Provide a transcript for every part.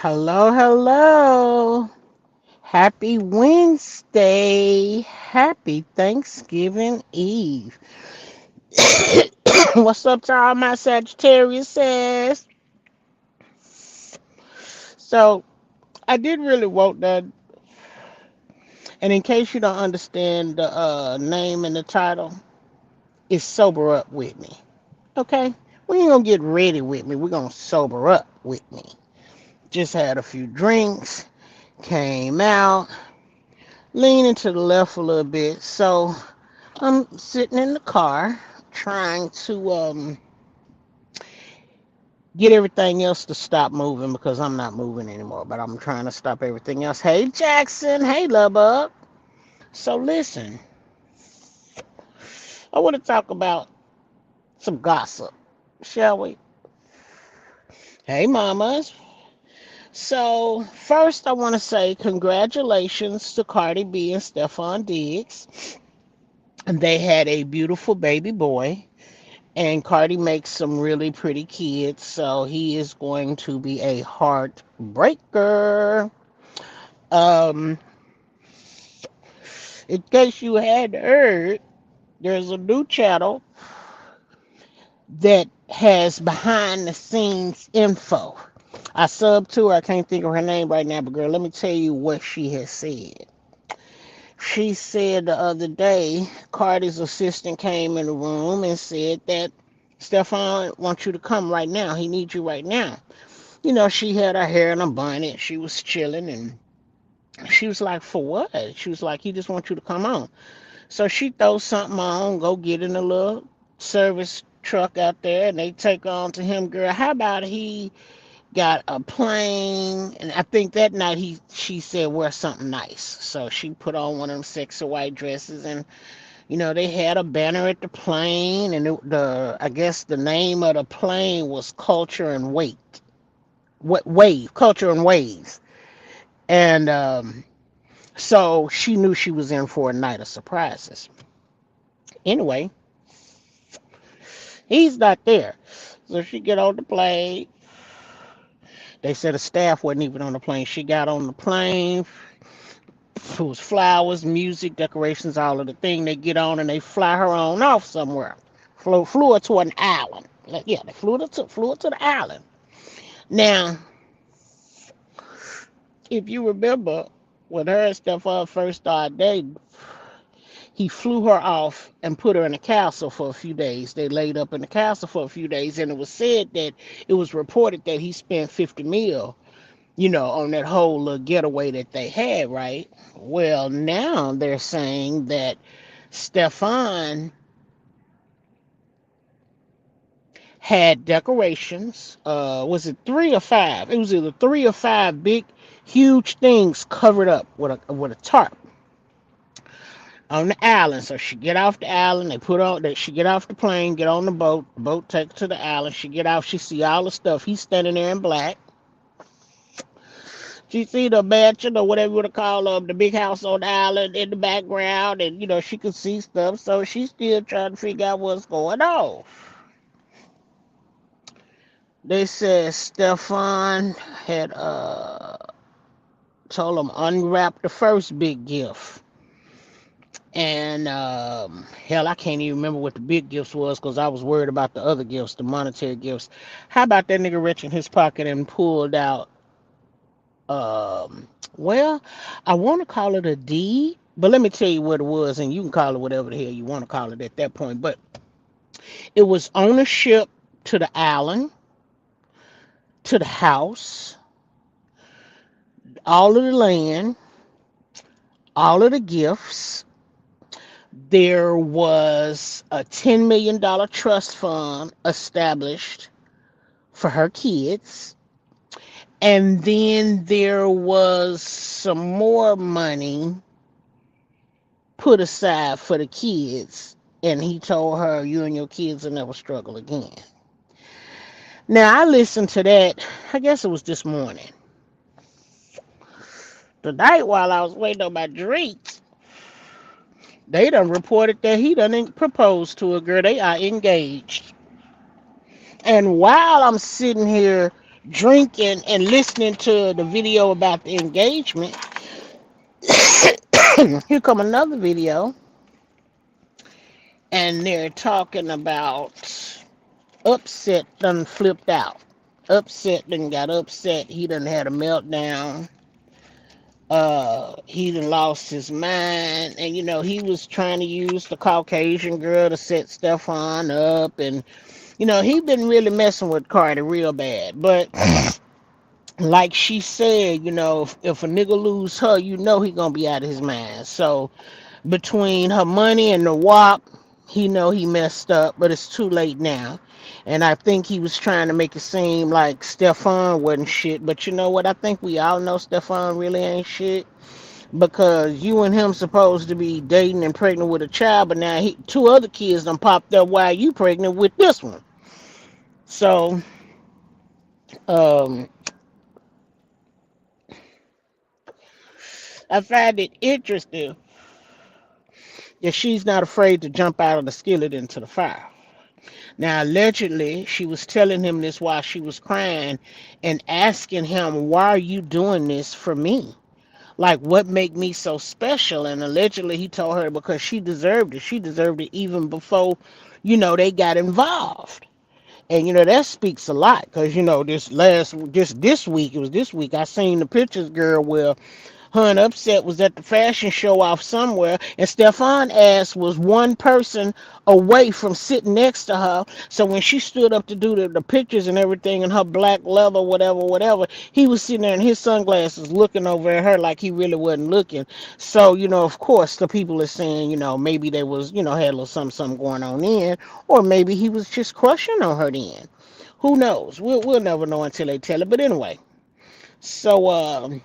Hello, hello. Happy Wednesday. Happy Thanksgiving Eve. What's up to all my Sagittarius says? So, I did really want that. And in case you don't understand the name and the title, it's Sober Up With Me. Okay? We ain't gonna get ready with me. We're gonna sober up with me. Just had a few drinks, came out, leaning to the left a little bit. So, I'm sitting in the car trying to get everything else to stop moving because I'm not moving anymore, but I'm trying to stop everything else. Hey, Jackson. Hey, Love Bug. So, listen, I want to talk about some gossip, shall we? Hey, mamas. So, first, I want to say congratulations to Cardi B and Stephon Diggs. They had a beautiful baby boy. And Cardi makes some really pretty kids, so he is going to be a heartbreaker. Um, in case you hadn't heard, there's a new channel that has behind the scenes info. I sub to her, I can't think of her name right now, but girl, let me tell you what she has said. She said the other day, Cardi's assistant came in the room and said that Stefan wants you to come right now. He needs you right now. You know, she had her hair in a bonnet. She was chilling, and she was like, "For what?" She was like, "He just wants you to come on." So she throws something on, go get in a little service truck out there, and they take on to him. Girl, how about he got a plane? And I think that night she said wear something nice. So she put on one of them sexy white dresses, and they had a banner at the plane, and the I guess the name of the plane was Culture and Weight. What wave? Culture and Waves. And so she knew she was in for a night of surprises. Anyway, he's not there. So she get on the plane. They said the staff wasn't even on the plane. She got on the plane. It was flowers, music, decorations, all of the thing. They get on and they fly her on off somewhere. Flew her to an island. Yeah, they flew her to the island. Now, if you remember, when her and Stephon first started dating, he flew her off and put her in a castle for a few days. They laid up in the castle for a few days, and it was said that it was reported that he spent 50 mil, on that whole little getaway that they had, right? Well, now they're saying that Stefan had decorations. Was it three or five? It was either three or five big, huge things covered up with a tarp on the island. So she get off the island. They put on that she get off the plane, get on the boat. The boat takes her to the island. She get out. She see all the stuff. He's standing there in black. She see the mansion or whatever you want to call the big house on the island in the background, and she could see stuff. So she's still trying to figure out what's going on. They said Stefan had told him unwrap the first big gift. And hell, I can't even remember what the big gifts was because I was worried about the other gifts, the monetary gifts. How about that nigga reached in his pocket and pulled out? Well, I want to call it a deed, but let me tell you what it was, and you can call it whatever the hell you want to call it at that point. But it was ownership to the island, to the house, all of the land, all of the gifts. There was a $10 million trust fund established for her kids. And then there was some more money put aside for the kids. And he told her, you and your kids will never struggle again. Now, I listened to that, I guess it was this morning. Tonight, while I was waiting on my drinks, they done reported that he done proposed to a girl. They are engaged. And while I'm sitting here drinking and listening to the video about the engagement. Here come another video, and they're talking about Upset done flipped out. Upset done got upset. He done had a meltdown. He done lost his mind, and he was trying to use the Caucasian girl to set Stefan up, and he been really messing with Cardi real bad. But like she said, if a nigga lose her, he gonna be out of his mind. So between her money and the WAP, he know he messed up, but it's too late now. And I think he was trying to make it seem like Stefan wasn't shit. But you know what? I think we all know Stefan really ain't shit, because you and him supposed to be dating and pregnant with a child, but now two other kids done popped up while you pregnant with this one. So, um, I find it interesting that she's not afraid to jump out of the skillet into the fire. Now, allegedly, she was telling him this while she was crying and asking him, "Why are you doing this for me? Like, what make me so special?" And allegedly, he told her because she deserved it. She deserved it even before, they got involved. And that speaks a lot, because this week, it was this week, I seen the pictures, girl, where her and Upset was at the fashion show off somewhere, and Stefan ass was one person away from sitting next to her. So when she stood up to do the pictures and everything in her black leather, whatever, whatever, he was sitting there in his sunglasses looking over at her like he really wasn't looking. So, of course, the people are saying, maybe they was, had a little something going on then, or maybe he was just crushing on her then. Who knows? We'll never know until they tell it. But anyway, so,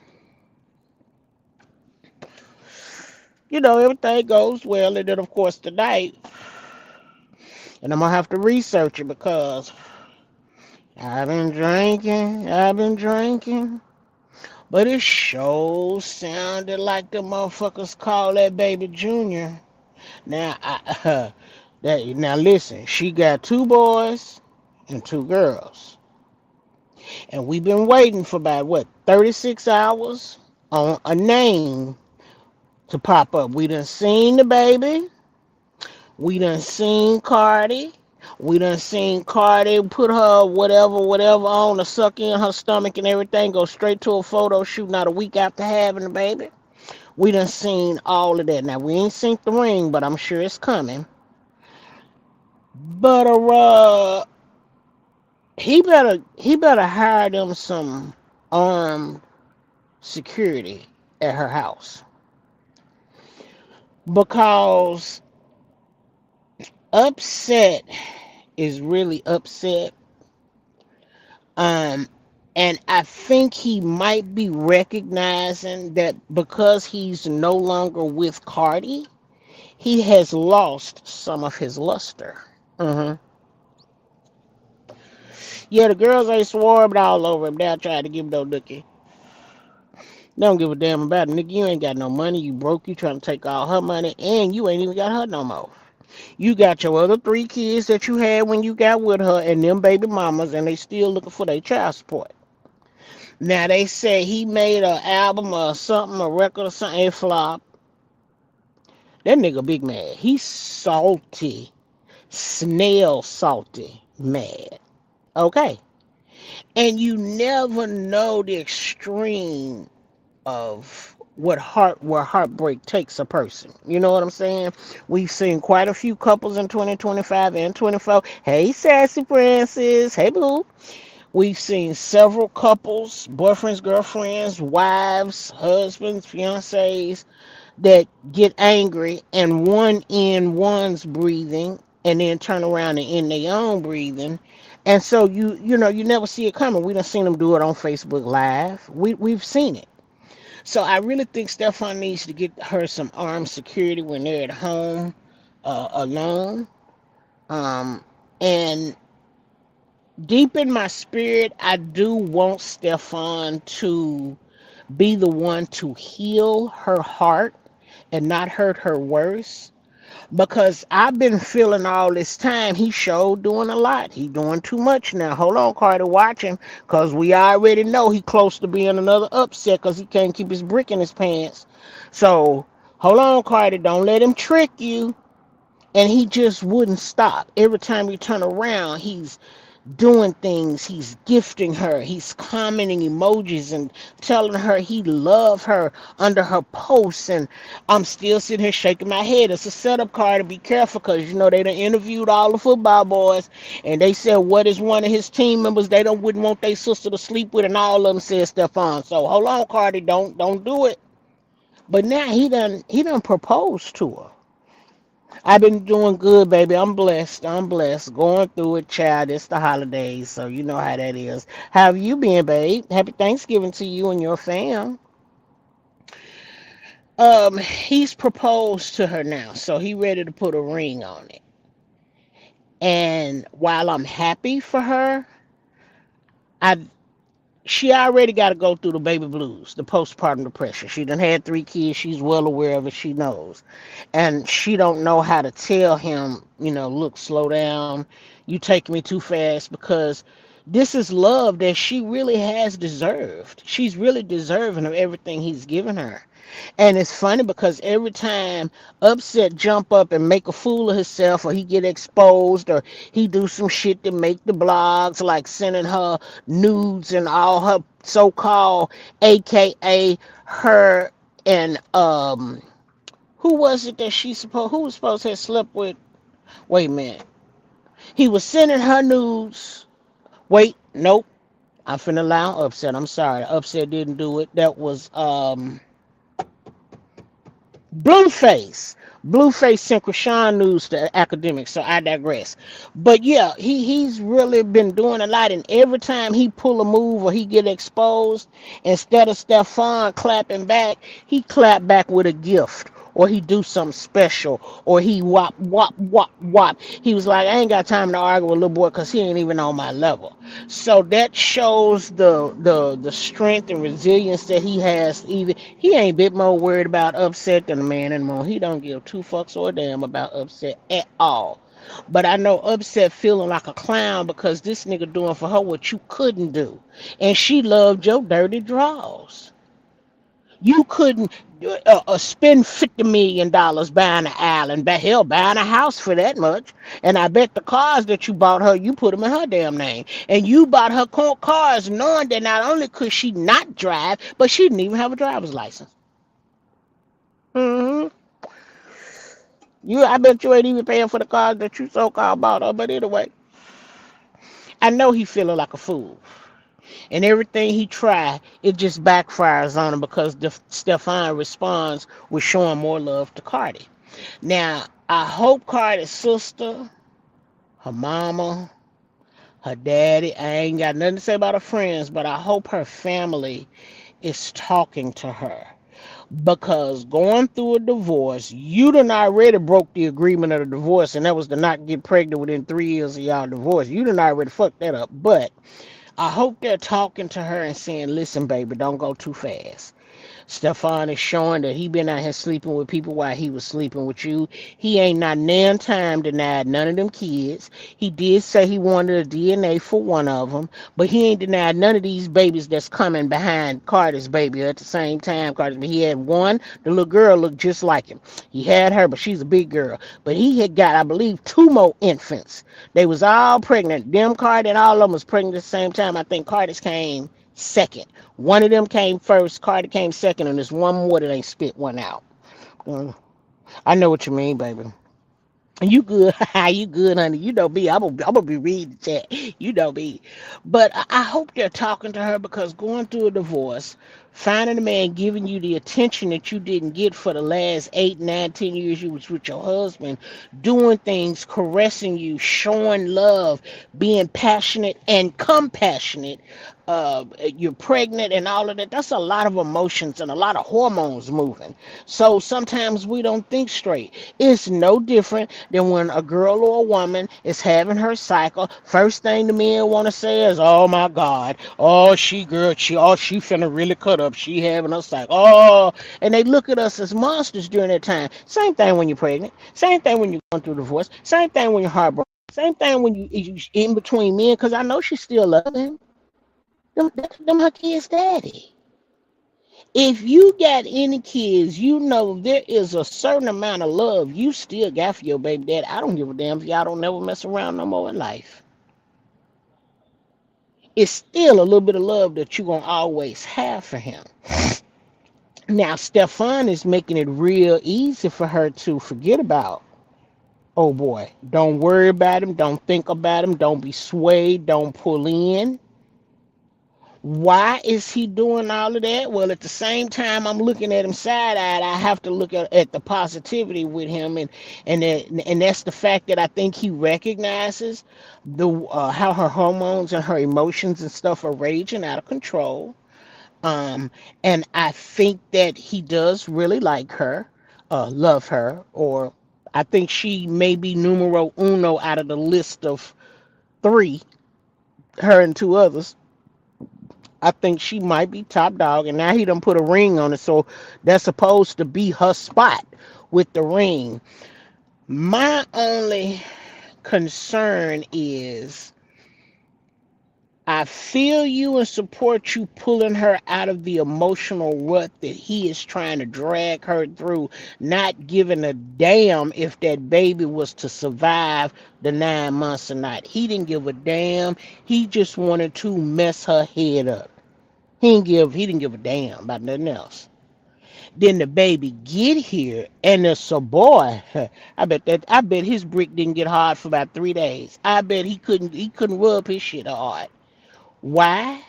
everything goes well. And then, of course, tonight, and I'm going to have to research it because I've been drinking, but it sure sounded like the motherfuckers call that baby Junior. Now, now listen, she got two boys and two girls, and we've been waiting for about, 36 hours on a name to pop up. We done seen the baby. We done seen Cardi. We done seen Cardi put her whatever on to suck in her stomach and everything, go straight to a photo shoot not a week after having the baby. We done seen all of that. Now we ain't seen the ring, but I'm sure it's coming. But he better hire them some armed security at her house, because Upset is really upset. Um, and I think he might be recognizing that because he's no longer with Cardi, he has lost some of his luster. hmm Yeah, the girls ain't swarmed all over him. They'll try to give him no nookie. They don't give a damn about it. Nigga, you ain't got no money. You broke. You trying to take all her money, and you ain't even got her no more. You got your other three kids that you had when you got with her, and them baby mamas, and they still looking for their child support. Now they say he made an album or something, a record or something, it flopped. That nigga big mad. He's salty, snail salty mad. Okay, and you never know the extreme of where heartbreak takes a person. You know what I'm saying? We've seen quite a few couples in 2025 and 24. Hey, Sassy Francis. Hey, boo. We've seen several couples, boyfriends, girlfriends, wives, husbands, fiancés, that get angry and one in one's breathing and then turn around and end their own breathing. And so you never see it coming. We done seen them do it on Facebook Live. We've seen it. So I really think Stefan needs to get her some armed security when they're at home alone. And deep in my spirit, I do want Stefan to be the one to heal her heart and not hurt her worse. Because I've been feeling all this time he showed doing a lot. He doing too much now. Hold on, Carter, watch him, cause we already know he close to being another upset, cause he can't keep his brick in his pants. So hold on, Carter, don't let him trick you. And he just wouldn't stop. Every time you turn around, he's doing things. He's gifting her. He's commenting emojis and telling her he loved her under her posts. And I'm still sitting here shaking my head. It's a setup, card to be careful, because you know they done interviewed all the football boys, and they said what is one of his team members they don't wouldn't want their sister to sleep with, and all of them said Stefan. So hold on, Cardi, don't do it. But now he done proposed to her. I've been doing good, baby. I'm blessed. I'm blessed. Going through it, child. It's the holidays, so you know how that is. How have you been, babe? Happy Thanksgiving to you and your fam. He's proposed to her now, so he ready to put a ring on it. And while I'm happy for her, I she already got to go through the baby blues, the postpartum depression. She done had 3 kids. She's well aware of it. She knows, and she don't know how to tell him. Look, slow down. You taking me too fast, because this is love that she really has deserved. She's really deserving of everything he's given her. And it's funny because every time Upset jump up and make a fool of himself, or he get exposed, or he do some shit to make the blogs, like sending her nudes and all her so-called AKA her and who was it that who was supposed to have slept with? Wait a minute. He was sending her nudes. Wait, nope. I'm finna allow Upset. I'm sorry. Upset didn't do it. That was Blueface. Blueface sent Krishan news to academics, so I digress. But yeah, he's really been doing a lot, and every time he pull a move or he get exposed, instead of Stefan clapping back, he clap back with a gift. Or he do something special, or he whop, whop, whop, whop. He was like, I ain't got time to argue with a little boy because he ain't even on my level. So that shows the strength and resilience that he has. Even he ain't a bit more worried about Upset than the man in the moon. He don't give two fucks or a damn about Upset at all. But I know Upset feeling like a clown because this nigga doing for her what you couldn't do, and she loved your dirty draws. You couldn't spend $50 million buying an island, hell, buying a house for that much. And I bet the cars that you bought her, you put them in her damn name. And you bought her cars knowing that not only could she not drive, but she didn't even have a driver's license. hmm I bet you ain't even paying for the cars that you so-called bought her. But anyway, I know he feeling like a fool. And everything he tried, it just backfires on him because Stefan responds with showing more love to Cardi. Now, I hope Cardi's sister, her mama, her daddy, I ain't got nothing to say about her friends, but I hope her family is talking to her. Because going through a divorce, you done already broke the agreement of the divorce, and that was to not get pregnant within 3 years of y'all divorce. You done already fucked that up. But I hope they're talking to her and saying, listen, baby, don't go too fast. Stefan is showing that he been out here sleeping with people while he was sleeping with you. He ain't not nan time denied none of them kids. He did say he wanted a DNA for one of them, but he ain't denied none of these babies that's coming behind Carter's baby at the same time. He had one, the little girl looked just like him. He had her, but she's a big girl. But he had got, I believe, 2 more infants. They was all pregnant. Them Carter and all of them was pregnant at the same time. I think Carter's came second. One of them came first, Carter came second, and there's one more that ain't spit one out. Mm, I know what you mean, baby. You good? You good, honey? You know me. I'm gonna be reading the chat. You know me. But I hope they're talking to her because going through a divorce, finding a man giving you the attention that you didn't get for the last 8, 9, 10 years you was with your husband, doing things, caressing you, showing love, being passionate and compassionate. you're pregnant and all of that. That's a lot of emotions and a lot of hormones moving. So sometimes we don't think straight. It's no different than when a girl or a woman is having her cycle. First thing the men want to say is, "Oh my God, oh she girl, she finna really cut up. She having her cycle." Oh, and they look at us as monsters during that time. Same thing when you're pregnant. Same thing when you're going through divorce. Same thing when you're heartbroken. Same thing when you in between men. Because I know she still loves him. Them her kids' daddy. If you got any kids, you know there is a certain amount of love you still got for your baby daddy. I don't give a damn if y'all don't never mess around no more in life. It's still a little bit of love that you're gonna always have for him. Now Stefan is making it real easy for her to forget about. Oh boy, don't worry about him. Don't think about him. Don't be swayed. Don't pull in. Why is he doing all of that? Well, at the same time, I'm looking at him side-eyed. I have to look at the positivity with him, and that's the fact that I think he recognizes the how her hormones and her emotions and stuff are raging out of control. Um, and I think that he does really like her, love her, or I think she may be numero uno out of the list of three, her and two others. I think she might be top dog, and now he done put a ring on it, so that's supposed to be her spot with the ring. My only concern is I feel you and support you pulling her out of the emotional rut that he is trying to drag her through, not giving a damn if that baby was to survive the 9 months or not. He didn't give a damn. He just wanted to mess her head up. He didn't give a damn about nothing else. Then the baby get here and it's a boy. I bet his brick didn't get hard for about 3 days. I bet he couldn't rub his shit hard. Why?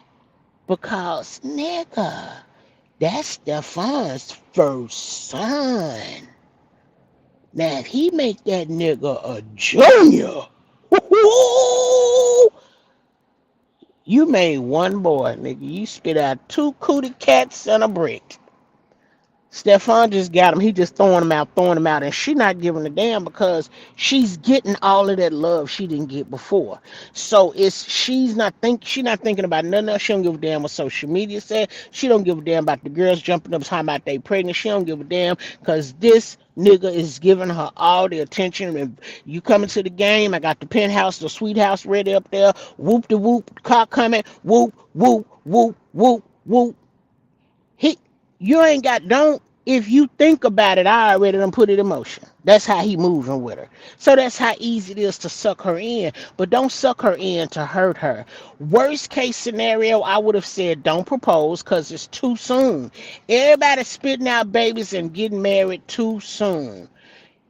Because nigga, that's Stefan's first son. Now if he make that nigga a junior, you made one boy, nigga. You spit out two cootie cats and a brick. Stefan just got him. He just throwing him out, and she not giving a damn because she's getting all of that love she didn't get before. So she's not thinking about nothing else. She don't give a damn what social media said. She don't give a damn about the girls jumping up talking about they pregnant. She don't give a damn because this nigga is giving her all the attention. If you coming to the game, I got the penthouse, the sweet house ready up there. Whoop de whoop, car coming. Whoop whoop whoop whoop whoop. He, you ain't got don't. If you think about it, I already done put it in motion. That's how he moving with her. So that's how easy it is to suck her in. But don't suck her in to hurt her. Worst case scenario, I would have said don't propose because it's too soon. Everybody spitting out babies and getting married too soon.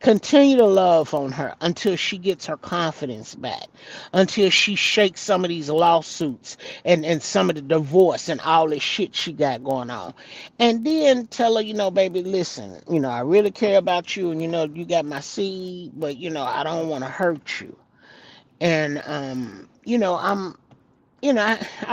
Continue to love on her until she gets her confidence back, until she shakes some of these lawsuits and some of the divorce and all this shit she got going on. And then tell her, baby, listen, I really care about you and you got my seed, but I don't want to hurt you. And I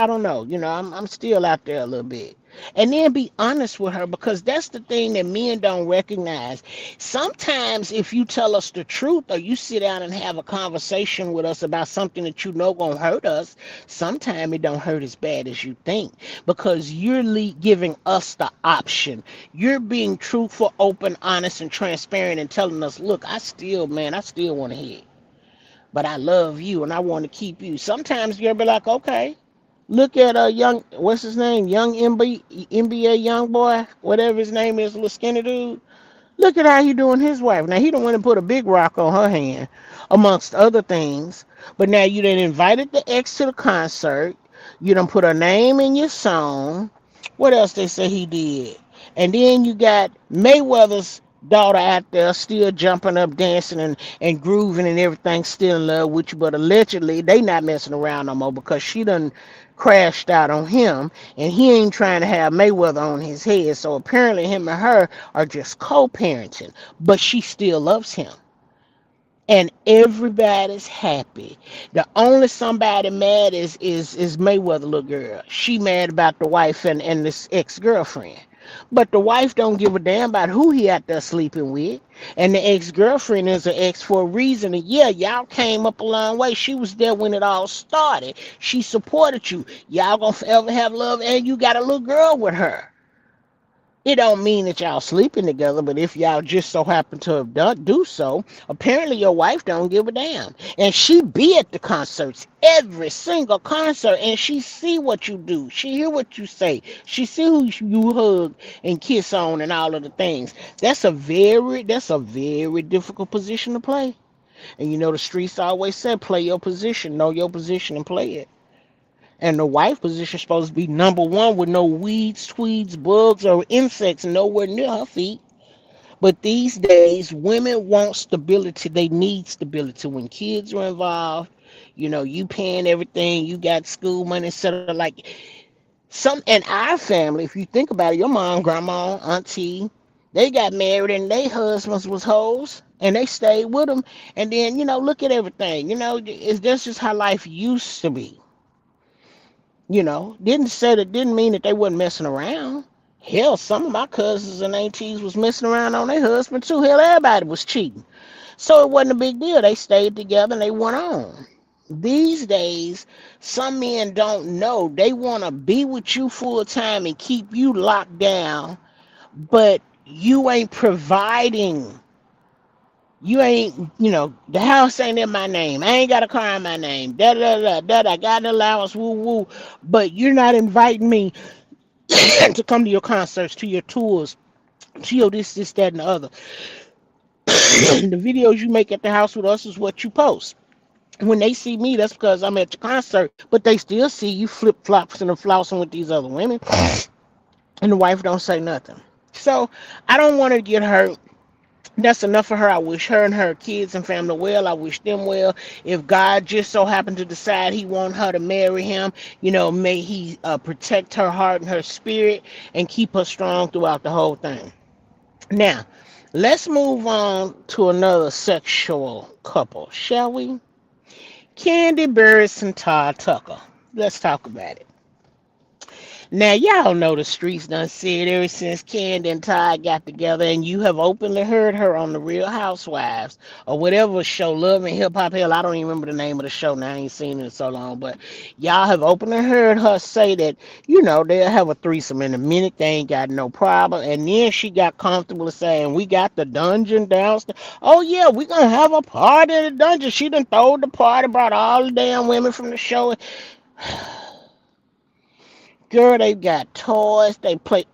don't know. I'm still out there a little bit. And then be honest with her because that's the thing that men don't recognize. Sometimes if you tell us the truth or you sit down and have a conversation with us about something that you know gonna hurt us, sometimes it don't hurt as bad as you think because you're giving us the option. You're being truthful, open, honest, and transparent and telling us, look, I still want to hear it, but I love you and I want to keep you. Sometimes you'll be like, okay, look at a young, what's his name? Young NBA young boy, whatever his name is, little skinny dude. Look at how he doing his wife. Now he don't want to put a big rock on her hand, amongst other things. But now you done invited the ex to the concert. You done put her name in your song. What else they say he did? And then you got Mayweather's daughter out there still jumping up, dancing and grooving and everything, still in love with you. But allegedly they not messing around no more because she done crashed out on him and he ain't trying to have Mayweather on his head. So apparently him and her are just co-parenting, but she still loves him. and everybody's happy. The only somebody mad is Mayweather little girl. She mad about the wife and this ex-girlfriend. But the wife don't give a damn about who he out there sleeping with. And the ex-girlfriend is an ex for a reason. And yeah, y'all came up a long way. She was there when it all started. She supported you. Y'all gonna forever have love, and you got a little girl with her. It don't mean that y'all sleeping together, but if y'all just so happen to have done do so, apparently your wife don't give a damn. And she be at the concerts, every single concert, and she see what you do. She hear what you say. She see who you hug and kiss on and all of the things. That's a very difficult position to play. And you know the streets always said play your position, know your position and play it. And the wife position is supposed to be number one with no weeds, tweeds, bugs, or insects nowhere near her feet. But these days, women want stability. They need stability. When kids are involved, you paying everything, you got school money, etc. Like some in our family, if you think about it, your mom, grandma, auntie, they got married and their husbands was hoes and they stayed with them. And then, look at everything. That's just how life used to be. Didn't mean that they wasn't messing around. Hell, some of my cousins and aunties was messing around on their husband too. Hell, everybody was cheating. So it wasn't a big deal. They stayed together and they went on. These days, some men don't know. They want to be with you full time and keep you locked down, but you ain't providing. You ain't, the house ain't in my name. I ain't got a car in my name. Da da da da da. Got an allowance, woo woo. But you're not inviting me to come to your concerts, to your tours, to your this, that, and the other. The videos you make at the house with us is what you post. When they see me, that's because I'm at your concert. But they still see you flip flops and flossing with these other women, and the wife don't say nothing. So I don't want her to get hurt. That's enough for her. I wish her and her kids and family well. I wish them well. If God just so happened to decide he want her to marry him, may he protect her heart and her spirit and keep her strong throughout the whole thing. Now, let's move on to another sexual couple, shall we? Candy Burris and Todd Tucker. Let's talk about it. Now, y'all know the streets done said ever since Candy and Todd got together, and you have openly heard her on The Real Housewives or whatever show, Love and Hip Hop. Hell, I don't even remember the name of the show now. I ain't seen it in so long, but y'all have openly heard her say that, they'll have a threesome in a minute. They ain't got no problem. And then she got comfortable saying, we got the dungeon downstairs. Oh, yeah, we gonna have a party in the dungeon. She done throwed the party, brought all the damn women from the show. Girl, they got toys. They play.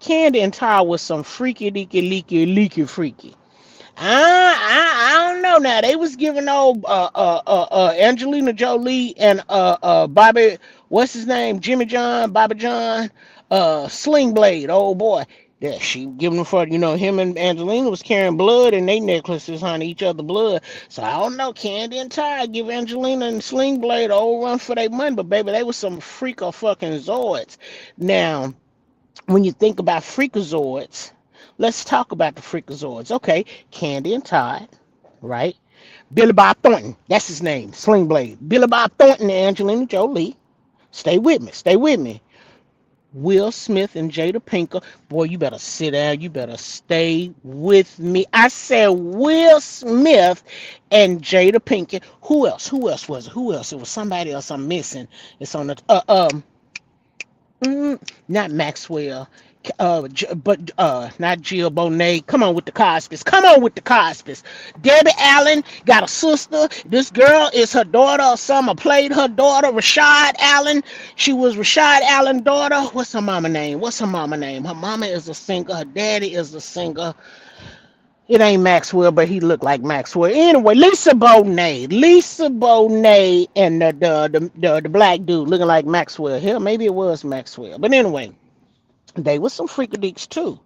Candy and Ty was some freaky deaky leaky leaky freaky. I don't know now. They was giving old Angelina Jolie and Bobby, what's his name, Jimmy John, Bobby John, Sling Blade. Oh boy, yeah, she giving them for him and Angelina was carrying blood in their necklaces, honey, each other blood. So I don't know. Candy and Ty give Angelina and Sling Blade a old run for their money, but baby, they was some freak of fucking Zords. Now when you think about freakazoids, let's talk about the freakazoids. Okay, Candy and Todd, right? Billy Bob Thornton, that's his name, Sling Blade. Billy Bob Thornton and Angelina Jolie. Stay with me, stay with me. Will Smith and Jada Pinkett. Boy, you better sit down. You better stay with me. I said Will Smith and Jada Pinkett. Who else? Who else was it? Who else? It was somebody else I'm missing. It's on the not Maxwell, but not Jill Bonet. Come on with the Cosbys. Come on with the Cosbys. Debbie Allen got a sister. This girl is her daughter. Or Summer played her daughter, Rashad Allen. She was Rashad Allen's daughter. What's her mama name? What's her mama name? Her mama is a singer. Her daddy is a singer. It ain't Maxwell, but he looked like Maxwell. Anyway, Lisa Bonet. Lisa Bonet and the black dude looking like Maxwell. Hell, maybe it was Maxwell. But anyway, they was some freakadeeks too.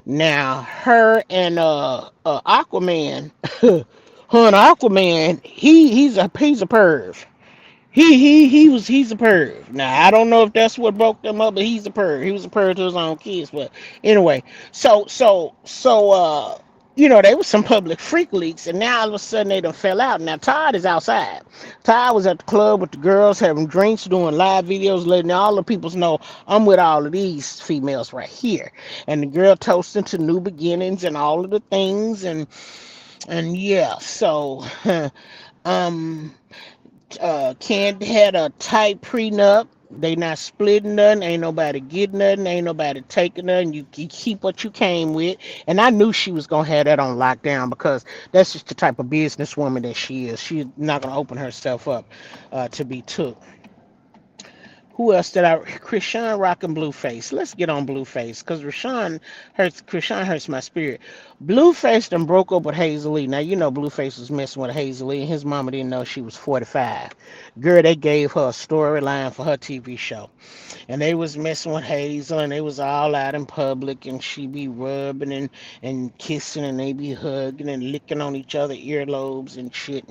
Now, her and Aquaman, her and Aquaman, he's a perv. He's a perv. Now I don't know if that's what broke them up, but he's a perv. He was a perv to his own kids. But anyway, so They were some public freak leaks, and now all of a sudden they done fell out. Now Todd is outside. Todd was at the club with the girls having drinks, doing live videos, letting all the peoples know I'm with all of these females right here. And the girl toasting to new beginnings and all of the things, and yeah, so um Candy had a tight prenup. They not splitting nothing. Ain't nobody getting nothing. Ain't nobody taking nothing. You keep what you came with. And I knew she was gonna have that on lockdown because that's just the type of businesswoman that she is. She's not gonna open herself up to be took. Who else did I? Krishan rocking Blueface. Let's get on Blueface because Krishan hurts my spirit. Blueface done broke up with Hazel Lee. Now you know Blueface was messing with Hazel Lee, and his mama didn't know she was 45. Girl, they gave her a storyline for her TV show, and they was messing with Hazel, and they was all out in public, and she be rubbing and kissing, and they be hugging and licking on each other earlobes and shit,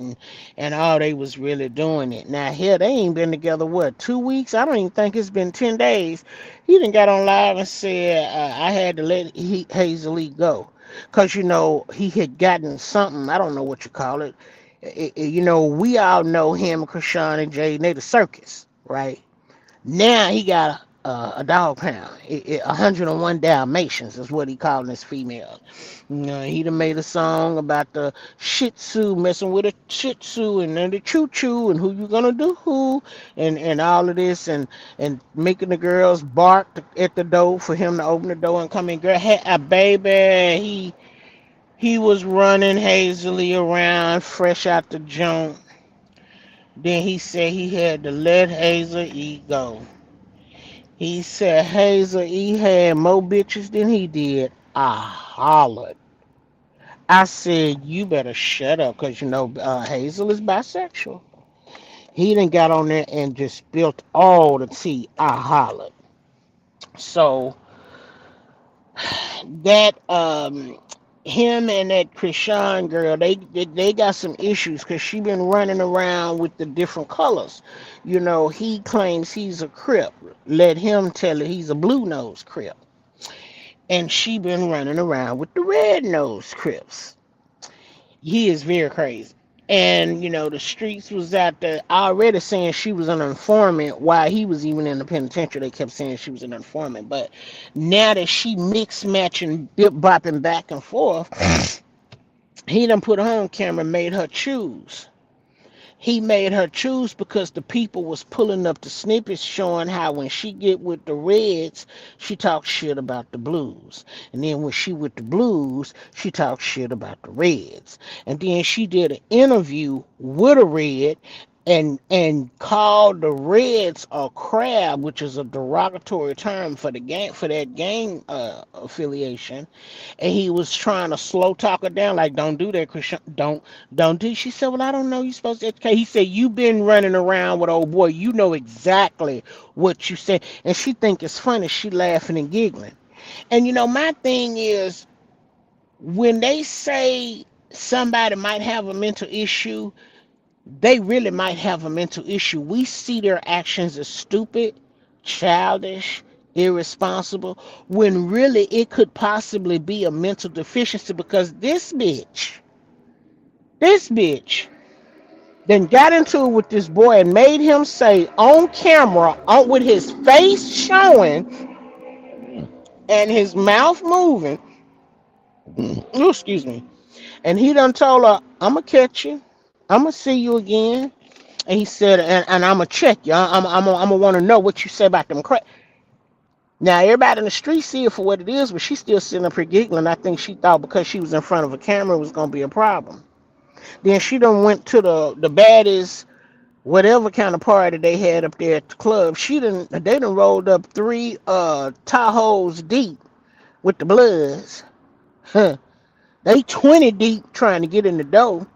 and all they was really doing it. Now here they ain't been together what 2 weeks? I don't even think it's been 10 days. He done got on live and said I had to let Hazel Lee go, cause he had gotten something. I don't know what you call it. We all know him, Krishan and Jay. They the circus, right? Now he got a dog pound. 101 Dalmatians is what he calling his females. He done made a song about the Shih Tzu messing with a Shih Tzu and then the Choo Choo and who you gonna do who and all of this and making the girls bark at the door for him to open the door and come in. Girl, hey, a baby, he was running hazily around fresh out the junk. Then he said he had to let Hazel E go. He said Hazel E had more bitches than he did. I hollered. I said, you better shut up because Hazel is bisexual. He done got on there and just spilled all the tea. I hollered. So that him and that Krishan girl, they got some issues because she been running around with the different colors. He claims he's a Crip. Let him tell it he's a blue nose Crip. And she been running around with the red nose Crips. He is very crazy. And the streets was out there already saying she was an informant while he was even in the penitentiary. They kept saying she was an informant. But now that she mix matching, bip bopping back and forth, he done put her on camera and made her choose. He made her choose because the people was pulling up the snippets showing how when she get with the Reds, she talks shit about the Blues. And then when she with the Blues, she talks shit about the Reds. And then she did an interview with a Red and called the Reds a crab, which is a derogatory term for the gang for that gang affiliation. And he was trying to slow talk her down, like, don't do that, Christian. Don't do. She said, well, I don't know. You supposed to educate. He said, you been running around with old boy. You know exactly what you said. And she think it's funny. She laughing and giggling. And my thing is when they say somebody might have a mental issue, they really might have a mental issue. We see their actions as stupid, childish, irresponsible, when really it could possibly be a mental deficiency because this bitch, then got into it with this boy and made him say on camera, with his face showing and his mouth moving, oh, excuse me, and he done told her, I'm going to catch you. I'm going to see you again. And he said, and I'm gonna check you. I'm gonna want to know what you say about them crack. Now everybody in the street see it for what it is, but she's still sitting up here giggling. I think she thought because she was in front of a camera it was gonna be a problem. Then she done went to the baddest whatever kind of party they had up there at the club. They done rolled up 3 Tahoes deep with the Bloods. Huh. They 20 deep trying to get in the door.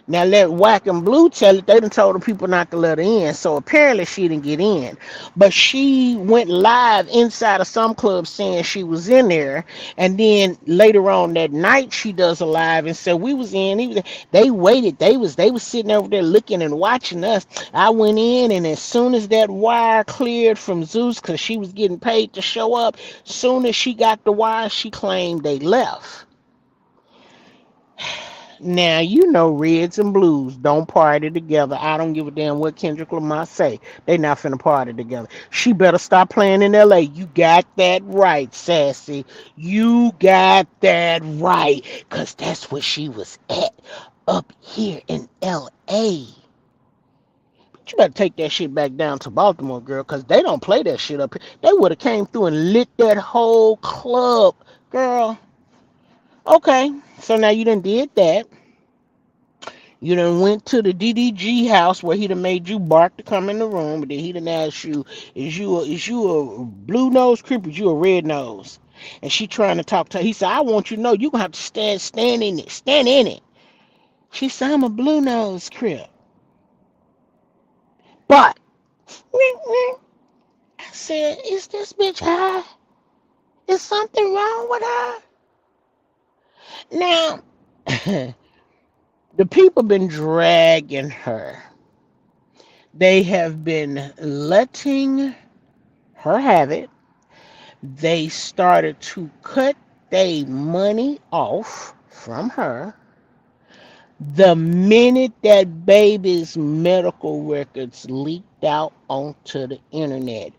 Now let Whack and Blue tell it, they done told the people not to let her in. So apparently she didn't get in. But she went live inside of some club saying she was in there. And then later on that night she does a live and said we was in. They waited. They was sitting over there looking and watching us. I went in and as soon as that wire cleared from Zeus, because she was getting paid to show up, soon as she got the wire, she claimed they left. Now you know Reds and Blues don't party together. I don't give a damn what Kendrick Lamar say. They not finna party together. She better stop playing in L.A. You got that right, Sassy. You got that right, cause that's where she was at up here in L.A. But you better take that shit back down to Baltimore, girl, cause they don't play that shit up here. They would have came through and lit that whole club, girl. Okay, so now you done did that. You done went to the DDG house where he done made you bark to come in the room, but then he done asked you, is you a blue nose creep or is you a red nose? And she trying to talk to her. He said, I want you to know you gonna have to stand in it. Stand in it. She said, I'm a blue nose creep. But I said, is this bitch high? Is something wrong with her? Now the people been dragging her. They have been letting her have it. They started to cut their money off from her the minute that baby's medical records leaked out onto the internet.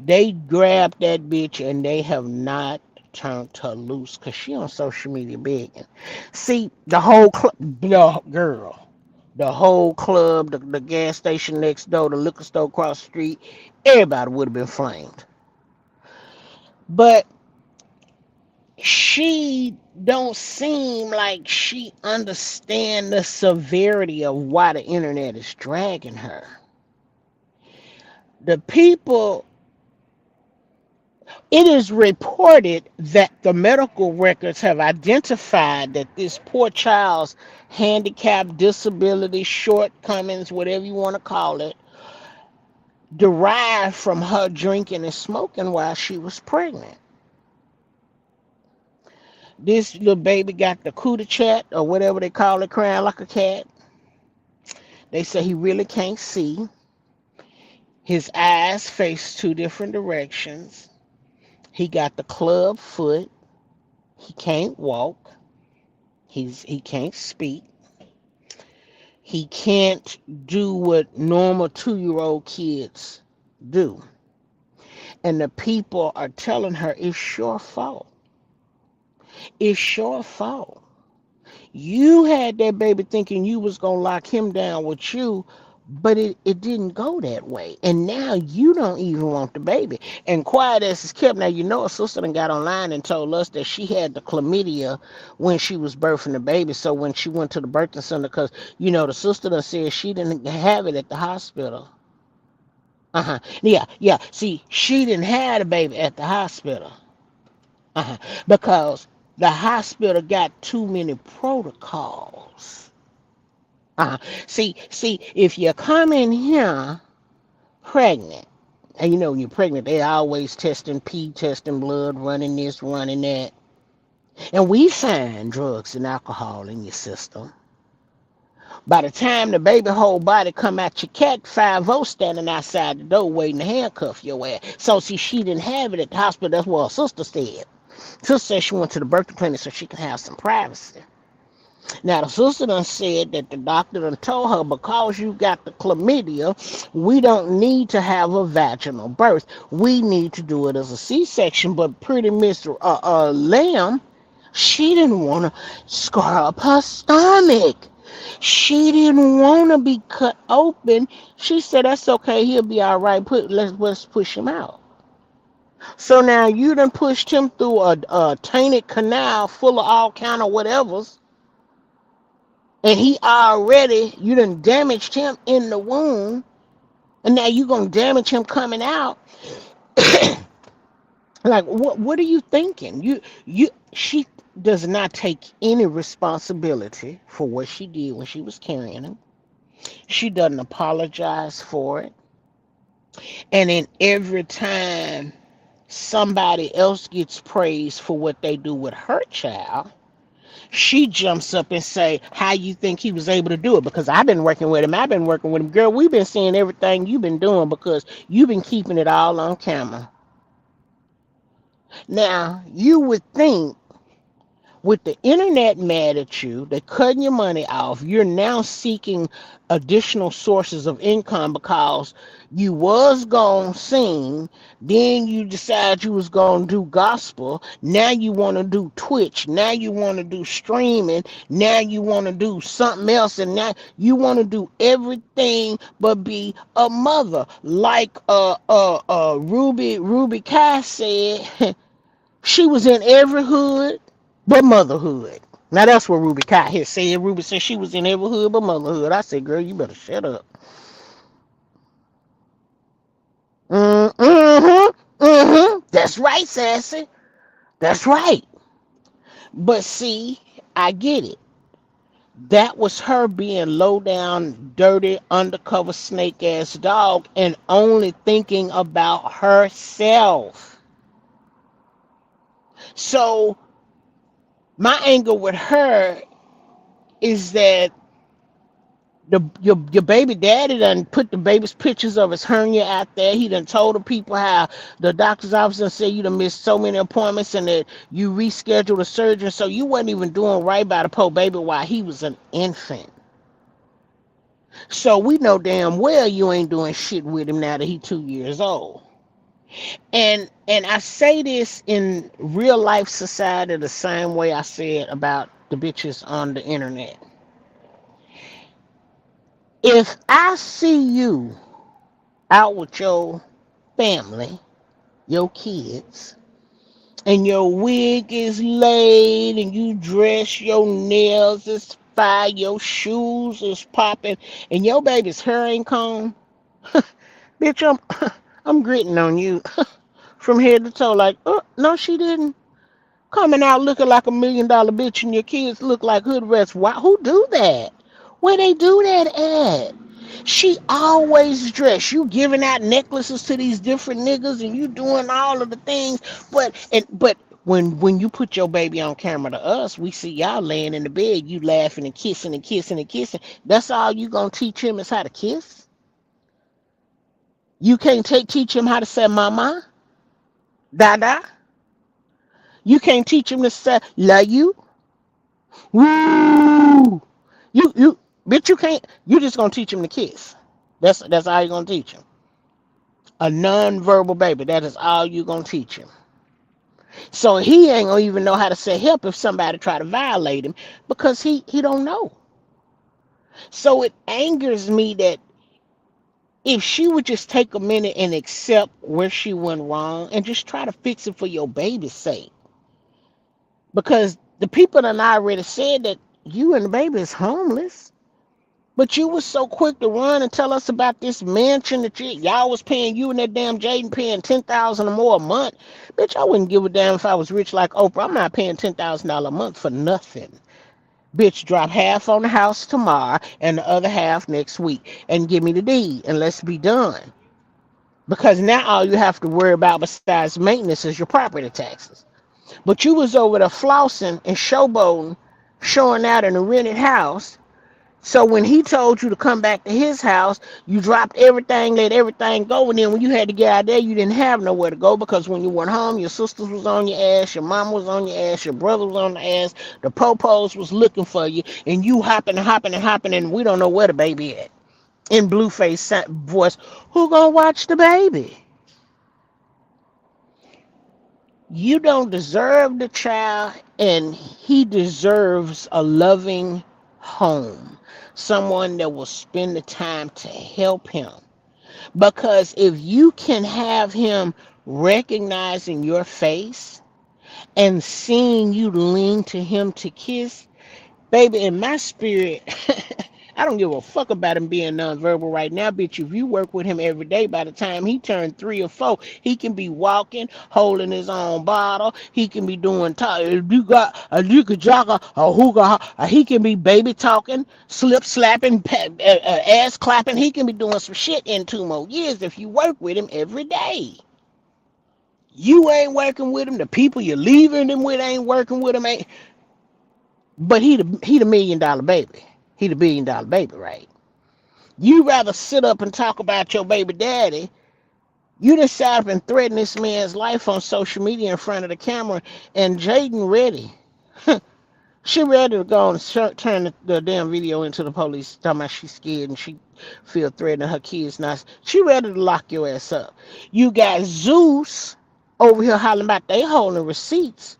They grabbed that bitch and they have not turned her loose because she on social media begging. See, the whole club, the girl, the whole club, the gas station next door, the liquor store across the street, everybody would have been flamed. But she don't seem like she understand the severity of why the internet is dragging her. The people, it is reported that the medical records have identified that this poor child's handicap, disability, shortcomings, whatever you want to call it, derived from her drinking and smoking while she was pregnant. This little baby got the cootie chat or whatever they call it, crying like a cat. They say he really can't see. His eyes face two different directions. He got the club foot. He can't walk. He can't speak. He can't do what normal 2-year-old kids do. And the people are telling her it's your fault. It's your fault. You had that baby thinking you was gonna lock him down with you, but it didn't go that way. And now you don't even want the baby. And quiet as it's kept, now you know a sister done got online and told us that she had the chlamydia when she was birthing the baby. So when she went to the birthing center, because you know the sister done said she didn't have it at the hospital. Yeah. See, she didn't have the baby at the hospital. Because the hospital got too many protocols. See, if you come in here pregnant, and you know when you're pregnant, they always testing pee, testing blood, running this, running that. And we find drugs and alcohol in your system. By the time the baby whole body come out your cat, 5 standing outside the door waiting to handcuff your ass. So see, she didn't have it at the hospital. That's what her sister said. Sister said she went to the birth clinic so she can have some privacy. Now the sister done said that the doctor done told her because you got the chlamydia, we don't need to have a vaginal birth. We need to do it as a C-section. But pretty Miss Lamb, she didn't want to scar up her stomach. She didn't want to be cut open. She said that's okay. He'll be all right. Let's push him out. So now you done pushed him through a tainted canal full of all kind of whatevers. And you done damaged him in the womb. And now you gonna damage him coming out. Like what are you thinking? She does not take any responsibility for what she did when she was carrying him. She doesn't apologize for it. And then every time somebody else gets praised for what they do with her child, she jumps up and say, how you think he was able to do it? Because I've been working with him. Girl, we've been seeing everything you've been doing because you've been keeping it all on camera. Now, you would think with the internet mad at you, they're cutting your money off. You're now seeking additional sources of income because you was gonna sing, then you decide you was gonna do gospel. Now you want to do Twitch. Now you want to do streaming. Now you want to do something else, and now you want to do everything but be a mother. Like Ruby Kai said, she was in every hood but motherhood. Now that's what Ruby Kai had said. Ruby said she was in every hood but motherhood. I said, girl, you better shut up. That's right, Sassy. That's right. But see, I get it. That was her being low down, dirty, undercover snake ass dog and only thinking about herself. So my anger with her is that your baby daddy done put the baby's pictures of his hernia out there. He done told the people how the doctor's office done said you done missed so many appointments and that you rescheduled a surgery, so you wasn't even doing right by the poor baby while he was an infant. So we know damn well you ain't doing shit with him now that he 2 years old. And I say this in real life society the same way I said about the bitches on the internet. If I see you out with your family, your kids, and your wig is laid and you dress, your nails is fire, your shoes is popping, and your baby's hair ain't combed, bitch, I'm gritting on you from head to toe like, oh, no, she didn't. Coming out looking like $1 million bitch and your kids look like hood rats. Why? Who do that? Where they do that at? She always dressed. You giving out necklaces to these different niggas and you doing all of the things. But when you put your baby on camera to us, we see y'all laying in the bed, you laughing and kissing and kissing and kissing. That's all you gonna teach him is how to kiss? You can't teach him how to say mama, dada. You can't teach him to say love you. Woo! You bitch, you can't. You just gonna teach him to kiss. That's all you gonna teach him. A non-verbal baby. That is all you gonna teach him. So he ain't gonna even know how to say help if somebody try to violate him because he don't know. So it angers me that if she would just take a minute and accept where she went wrong and just try to fix it for your baby's sake. Because the people that I already said that you and the baby is homeless. But you was so quick to run and tell us about this mansion that y'all was paying, you and that damn Jaden paying $10,000 or more a month. Bitch, I wouldn't give a damn if I was rich like Oprah. I'm not paying $10,000 a month for nothing. Bitch, drop half on the house tomorrow and the other half next week and give me the deed and let's be done. Because now all you have to worry about besides maintenance is your property taxes. But you was over there flossing and showboating, showing out in a rented house. So when he told you to come back to his house, you dropped everything, let everything go. And then when you had to get out there, you didn't have nowhere to go because when you went home, your sisters was on your ass, your mom was on your ass, your brother was on the ass, the popos was looking for you, and you hopping and hopping and hopping, and we don't know where the baby at. In Blueface voice, who gonna watch the baby? You don't deserve the child, and he deserves a loving home. Someone that will spend the time to help him. Because if you can have him recognizing your face and seeing you lean to him to kiss, baby, in my spirit, I don't give a fuck about him being nonverbal right now, bitch. If you work with him every day, by the time he turned 3 or 4, he can be walking, holding his own bottle. He can be doing talk. If you got a liquor jogger, a hookah, he can be baby talking, slip slapping, ass clapping. He can be doing some shit in 2 more years if you work with him every day. You ain't working with him. The people you're leaving him with ain't working with him. Ain't. But he the $1 million baby. He the $1 billion baby, right? You rather sit up and talk about your baby daddy. You just sat up and threaten this man's life on social media in front of the camera, and Jaden ready. She ready to go and turn the damn video into the police, talking about she's scared and she feel threatened. Her kids not. She ready to lock your ass up. You got Zeus over here hollering about they holding receipts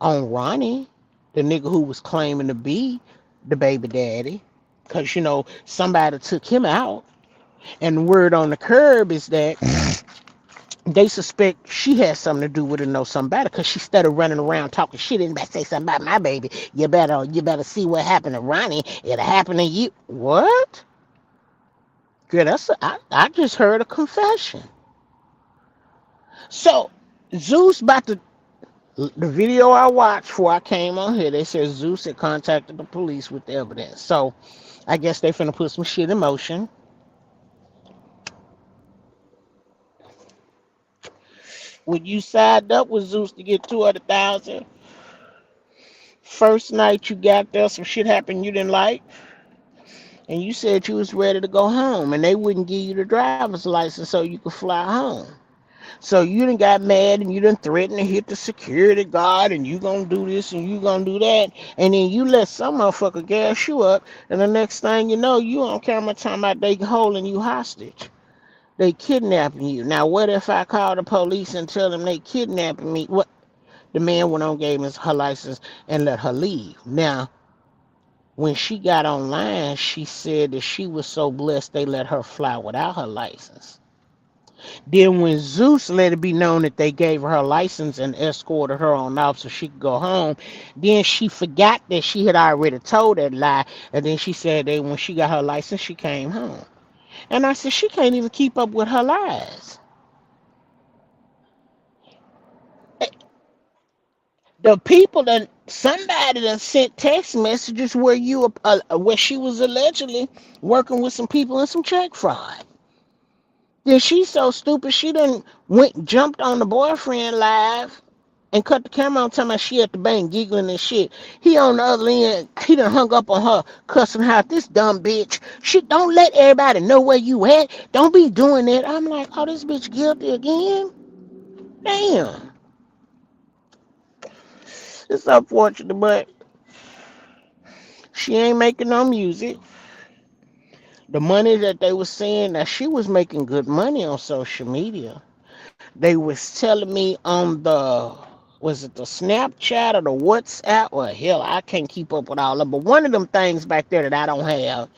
on Ronnie, the nigga who was claiming to be the baby daddy, because somebody took him out. And the word on the curb is that they suspect she has something to do with it, know something about it, because she started running around talking shit and better say something about my baby. You better see what happened to Ronnie. It'll happen to you. What? Girl, I just heard a confession. So Zeus about to the video I watched before I came on here, they said Zeus had contacted the police with the evidence. So I guess they finna put some shit in motion. Would you side up with Zeus to get 200,000? First night you got there, some shit happened you didn't like, and you said you was ready to go home, and they wouldn't give you the driver's license so you could fly home. So you done got mad and you done threatened to hit the security guard and you gonna do this and you gonna do that, and then you let some motherfucker gas you up, and the next thing you know, you on camera talking about they holding you hostage. They kidnapping you. Now what if I call the police and tell them they kidnapping me? What? The man went on, gave her license, and let her leave. Now, when she got online, she said that she was so blessed they let her fly without her license. Then when Zeus let it be known that they gave her license and escorted her on off so she could go home, then she forgot that she had already told that lie, and then she said that when she got her license, she came home. And I said, she can't even keep up with her lies. The people that somebody that sent text messages where she was allegedly working with some people in some check fraud. Then she's so stupid she done jumped on the boyfriend live and cut the camera on talking about she at the bank giggling and shit. He on the other end, he done hung up on her, cussing out this dumb bitch. She don't let everybody know where you at. Don't be doing that. I'm like, oh, this bitch guilty again? Damn. It's unfortunate, but she ain't making no music. The money that they was saying that she was making good money on social media. They was telling me on was it the Snapchat or the WhatsApp? Well, hell, I can't keep up with all of them. But one of them things back there that I don't have,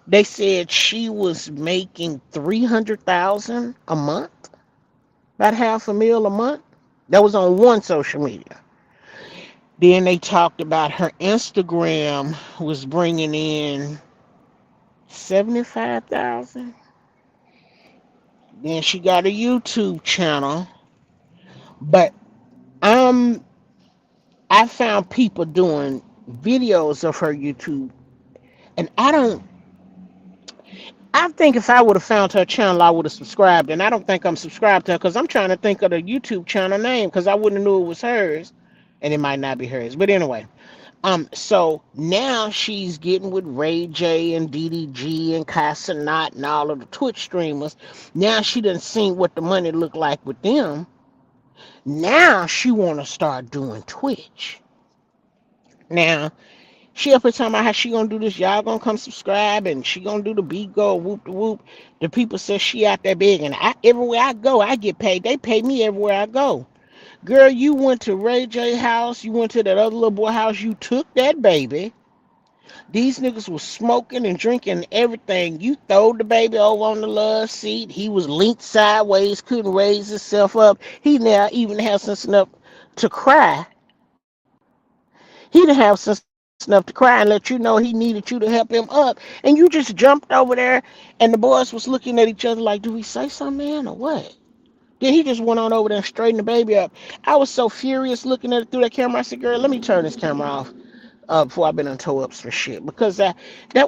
they said she was making 300,000 a month, about half a mil a month. That was on one social media. Then they talked about her Instagram was bringing in 75,000. Then she got a YouTube channel, but um, I found people doing videos of her YouTube, and I think if I would have found her channel, I would have subscribed, and I don't think I'm subscribed to her because I'm trying to think of the YouTube channel name because I wouldn't have knew it was hers, and it might not be hers. But anyway, so now she's getting with Ray J and DDG and Casanat and all of the Twitch streamers. Now she done seen what the money look like with them. Now she want to start doing Twitch. Now she up here talking about how she gonna do this. Y'all gonna come subscribe and she gonna do the beat go whoop the whoop. The people say she out there big, and everywhere I go I get paid. They pay me everywhere I go. Girl, you went to Ray J house, you went to that other little boy house, you took that baby. These niggas was smoking and drinking everything. You throwed the baby over on the love seat. He was linked sideways, couldn't raise himself up. He now even have sense enough to cry. He didn't have sense enough to cry and let you know he needed you to help him up. And you just jumped over there, and the boys was looking at each other like, do we say something, man, or what? Then he just went on over there and straightened the baby up. I was so furious looking at it through that camera. I said, girl, let me turn this camera off before I've been on toe ups for shit. Because that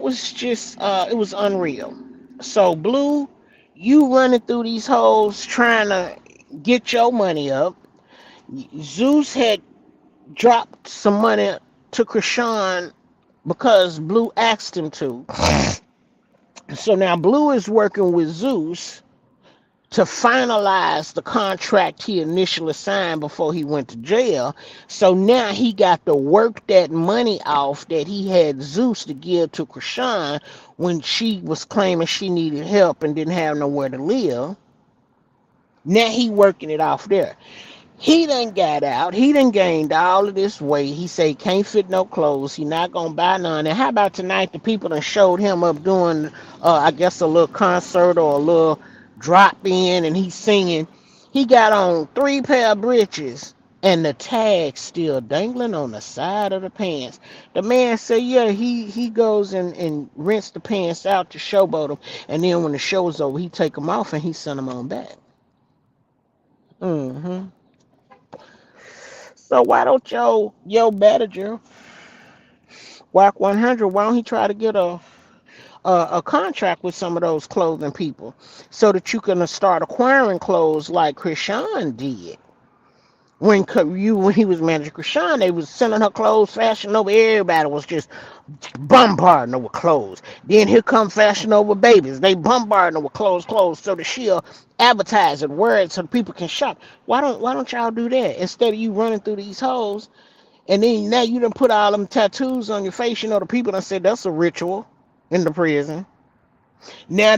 was just, it was unreal. So, Blue, you running through these holes trying to get your money up. Zeus had dropped some money to Krishan because Blue asked him to. So now Blue is working with Zeus to finalize the contract he initially signed before he went to jail. So now he got to work that money off that he had Zeus to give to Krishan when she was claiming she needed help and didn't have nowhere to live. Now he working it off there. He done got out. He done gained all of this weight. He say he can't fit no clothes. He not gonna buy none. And how about tonight? The people done showed him up doing, I guess, a little concert or a little drop in, and he's singing. He got on 3 pair of breeches, and the tag still dangling on the side of the pants. The man said, yeah, he goes and rinse the pants out to showboat them, and then when the show's over, he take them off and he send them on back. hmm So why don't yo manager, Walk 100? Why don't he try to get a contract with some of those clothing people so that you can start acquiring clothes like Krishan did? When he was managing Krishan, they was selling her clothes, Fashion Nova. Everybody was just bombarding her with clothes. Then here come Fashion Nova babies. They bombarding her with clothes, so that she'll advertise it, wear it, so people can shop. Why don't y'all do that instead of you running through these holes? And then now you done put all them tattoos on your face. You know, the people done said that's a ritual in the prison. Now,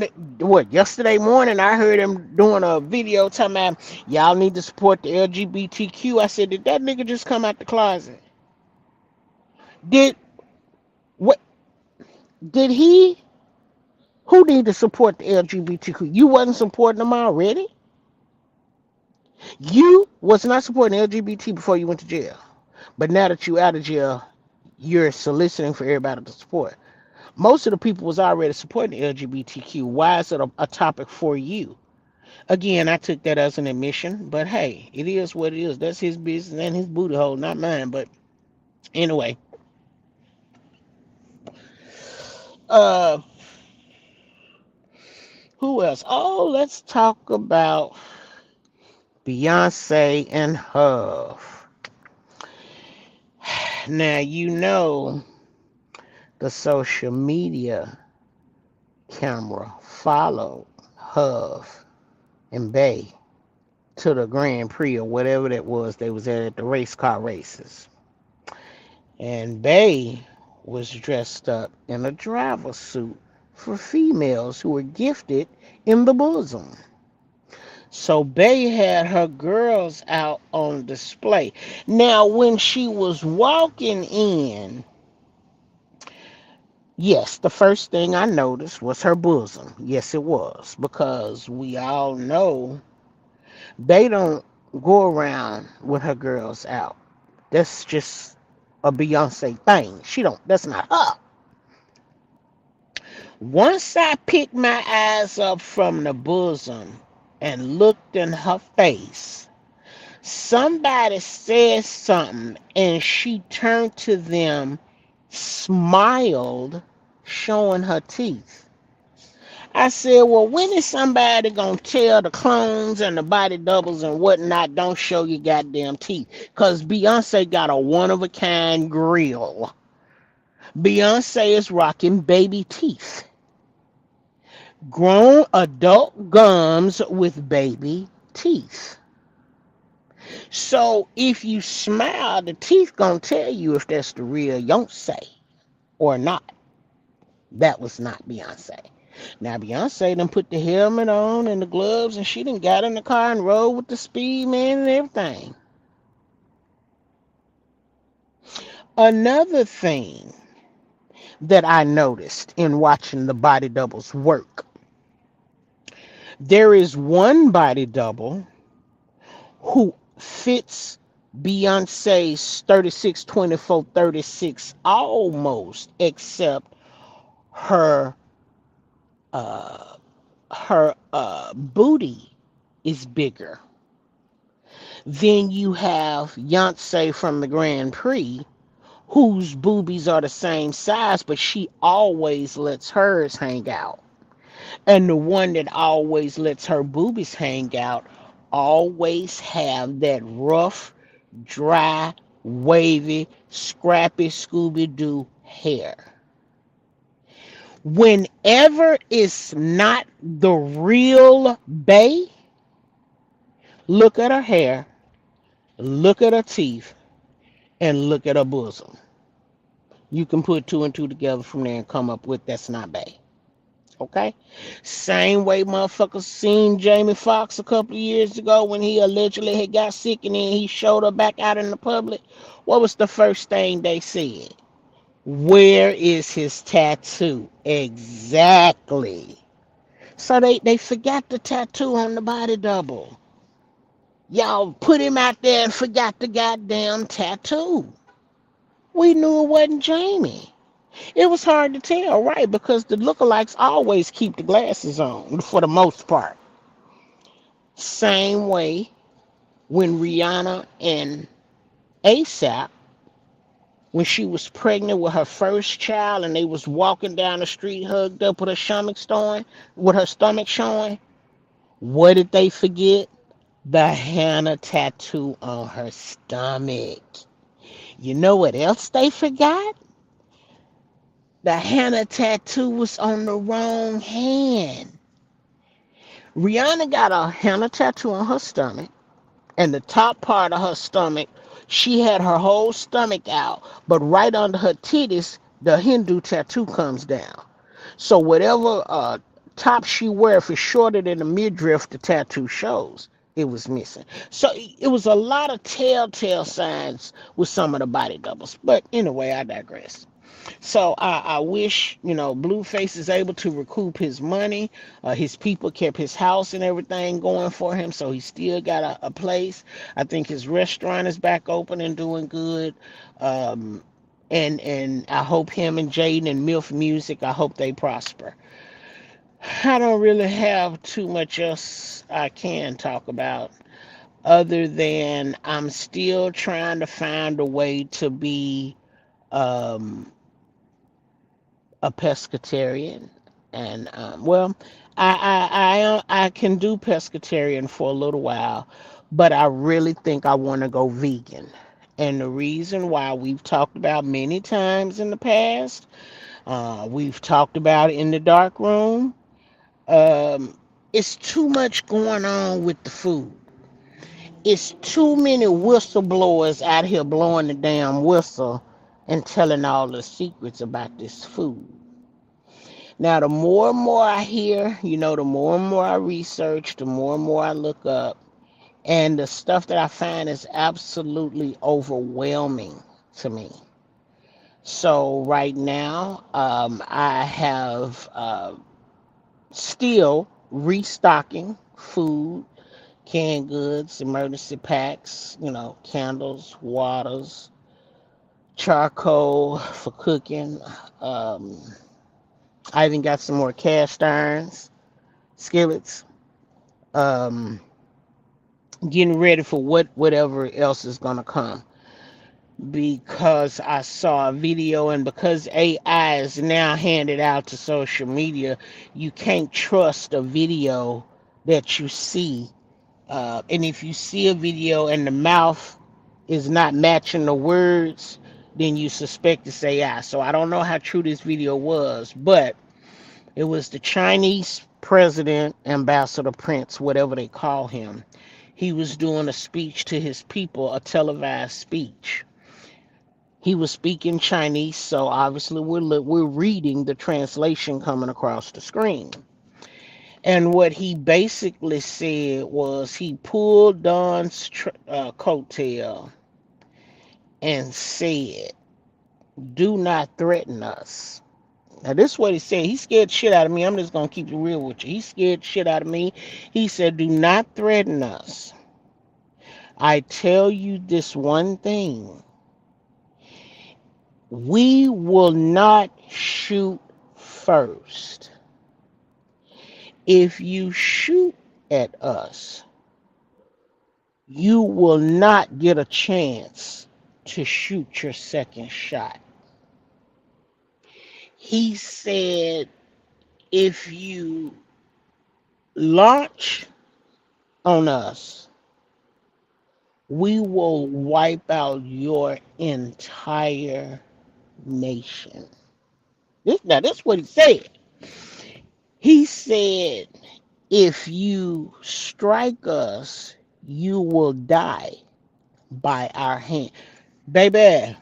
yesterday morning I heard him doing a video talking about y'all need to support the LGBTQ. I said, did that nigga just come out the closet? Did what? Did he? Who need to support the LGBTQ? You wasn't supporting them already? You was not supporting LGBT before you went to jail. But now that you out of jail, you're soliciting for everybody to support. Most of the people was already supporting the LGBTQ. Why is it a topic for you? Again, I took that as an admission, but hey, it is what it is. That's his business and his booty hole, not mine. But anyway, uh, who else? Oh, let's talk about Beyonce and Huff. Now you know the social media camera followed Huff and Bay to the Grand Prix or whatever that was they was at the race car races. And Bay was dressed up in a driver suit for females who were gifted in the bosom. So Bay had her girls out on display. Now, when she was walking in, yes, the first thing I noticed was her bosom. Yes, it was. Because we all know they don't go around with her girls out. That's just a Beyonce thing. That's not her. Once I picked my eyes up from the bosom and looked in her face, somebody said something and she turned to them, smiled, showing her teeth. I said, well, when is somebody gonna tell the clones and the body doubles and whatnot, don't show your goddamn teeth? Because Beyonce got a one-of-a-kind grill. Beyonce is rocking baby teeth. Grown adult gums with baby teeth. So if you smile, the teeth gonna tell you if that's the real Beyonce or not. That was not Beyonce. Now Beyonce done put the helmet on and the gloves, and she done got in the car and rode with the speed man and everything. Another thing that I noticed in watching the body doubles work, there is one body double who fits Beyonce's 36, 24, 36 almost, except her booty is bigger. Then you have Beyonce from the Grand Prix, whose boobies are the same size, but she always lets hers hang out. And the one that always lets her boobies hang out always have that rough, dry, wavy, scrappy Scooby-Doo hair. Whenever it's not the real Bay, Look at her hair, look at her teeth, and look at her bosom. You can put two and two together from there and come up with that's not bad. Okay? Same way motherfuckers seen Jamie Foxx a couple of years ago when he allegedly had got sick and then he showed up back out in the public. What was the first thing they said? Where is his tattoo? Exactly. So they forgot the tattoo on the body double. Y'all put him out there and forgot the goddamn tattoo. We knew it wasn't Jamie. It was hard to tell, right? Because the lookalikes always keep the glasses on for the most part. Same way when Rihanna and ASAP, when she was pregnant with her first child and they was walking down the street hugged up with her stomach showing, what did they forget? The henna tattoo on her stomach. You know what else they forgot? The henna tattoo was on the wrong hand. Rihanna got a henna tattoo on her stomach, and the top part of her stomach, she had her whole stomach out, but right under her titties, the Hindu tattoo comes down. So whatever top she wear, if it's shorter than the midriff, the tattoo shows. It was missing. So it was a lot of telltale signs with some of the body doubles. But anyway, I digress. So I wish, Blueface is able to recoup his money. His people kept his house and everything going for him, so he still got a place. I think his restaurant is back open and doing good. Um, and I hope him and Jaden and MILF Music, I hope they prosper. I don't really have too much else I can talk about other than I'm still trying to find a way to be um, a pescatarian, and well, I can do pescatarian for a little while, but I really think I want to go vegan. And the reason why we've talked about many times in the past, we've talked about it in the dark room. Um, it's too much going on with the food. It's too many whistleblowers out here blowing the damn whistle and telling all the secrets about this food. Now, the more and more I hear, the more and more I research, the more and more I look up, and the stuff that I find is absolutely overwhelming to me. So, right now, I have still restocking food, canned goods, emergency packs, candles, waters, charcoal for cooking. Um, I even got some more cast irons, skillets, um, getting ready for whatever else is gonna come. Because I saw a video, and because AI is now handed out to social media, you can't trust a video that you see. And if you see a video and the mouth is not matching the words, then you suspect it's AI. So I don't know how true this video was, but it was the Chinese president, Ambassador Prince, whatever they call him. He was doing a speech to his people, a televised speech. He was speaking Chinese, so obviously we're reading the translation coming across the screen. And what he basically said was he pulled Don's coattail and said, "Do not threaten us." Now, this is what he said. He scared shit out of me. I'm just going to keep it real with you. He scared shit out of me. He said, "Do not threaten us. I tell you this one thing. We will not shoot first. If you shoot at us, you will not get a chance to shoot your second shot." He said, if you launch on us, we will wipe out your entire nation. That's what he said. He said, if you strike us, You will die by our hand. Baby,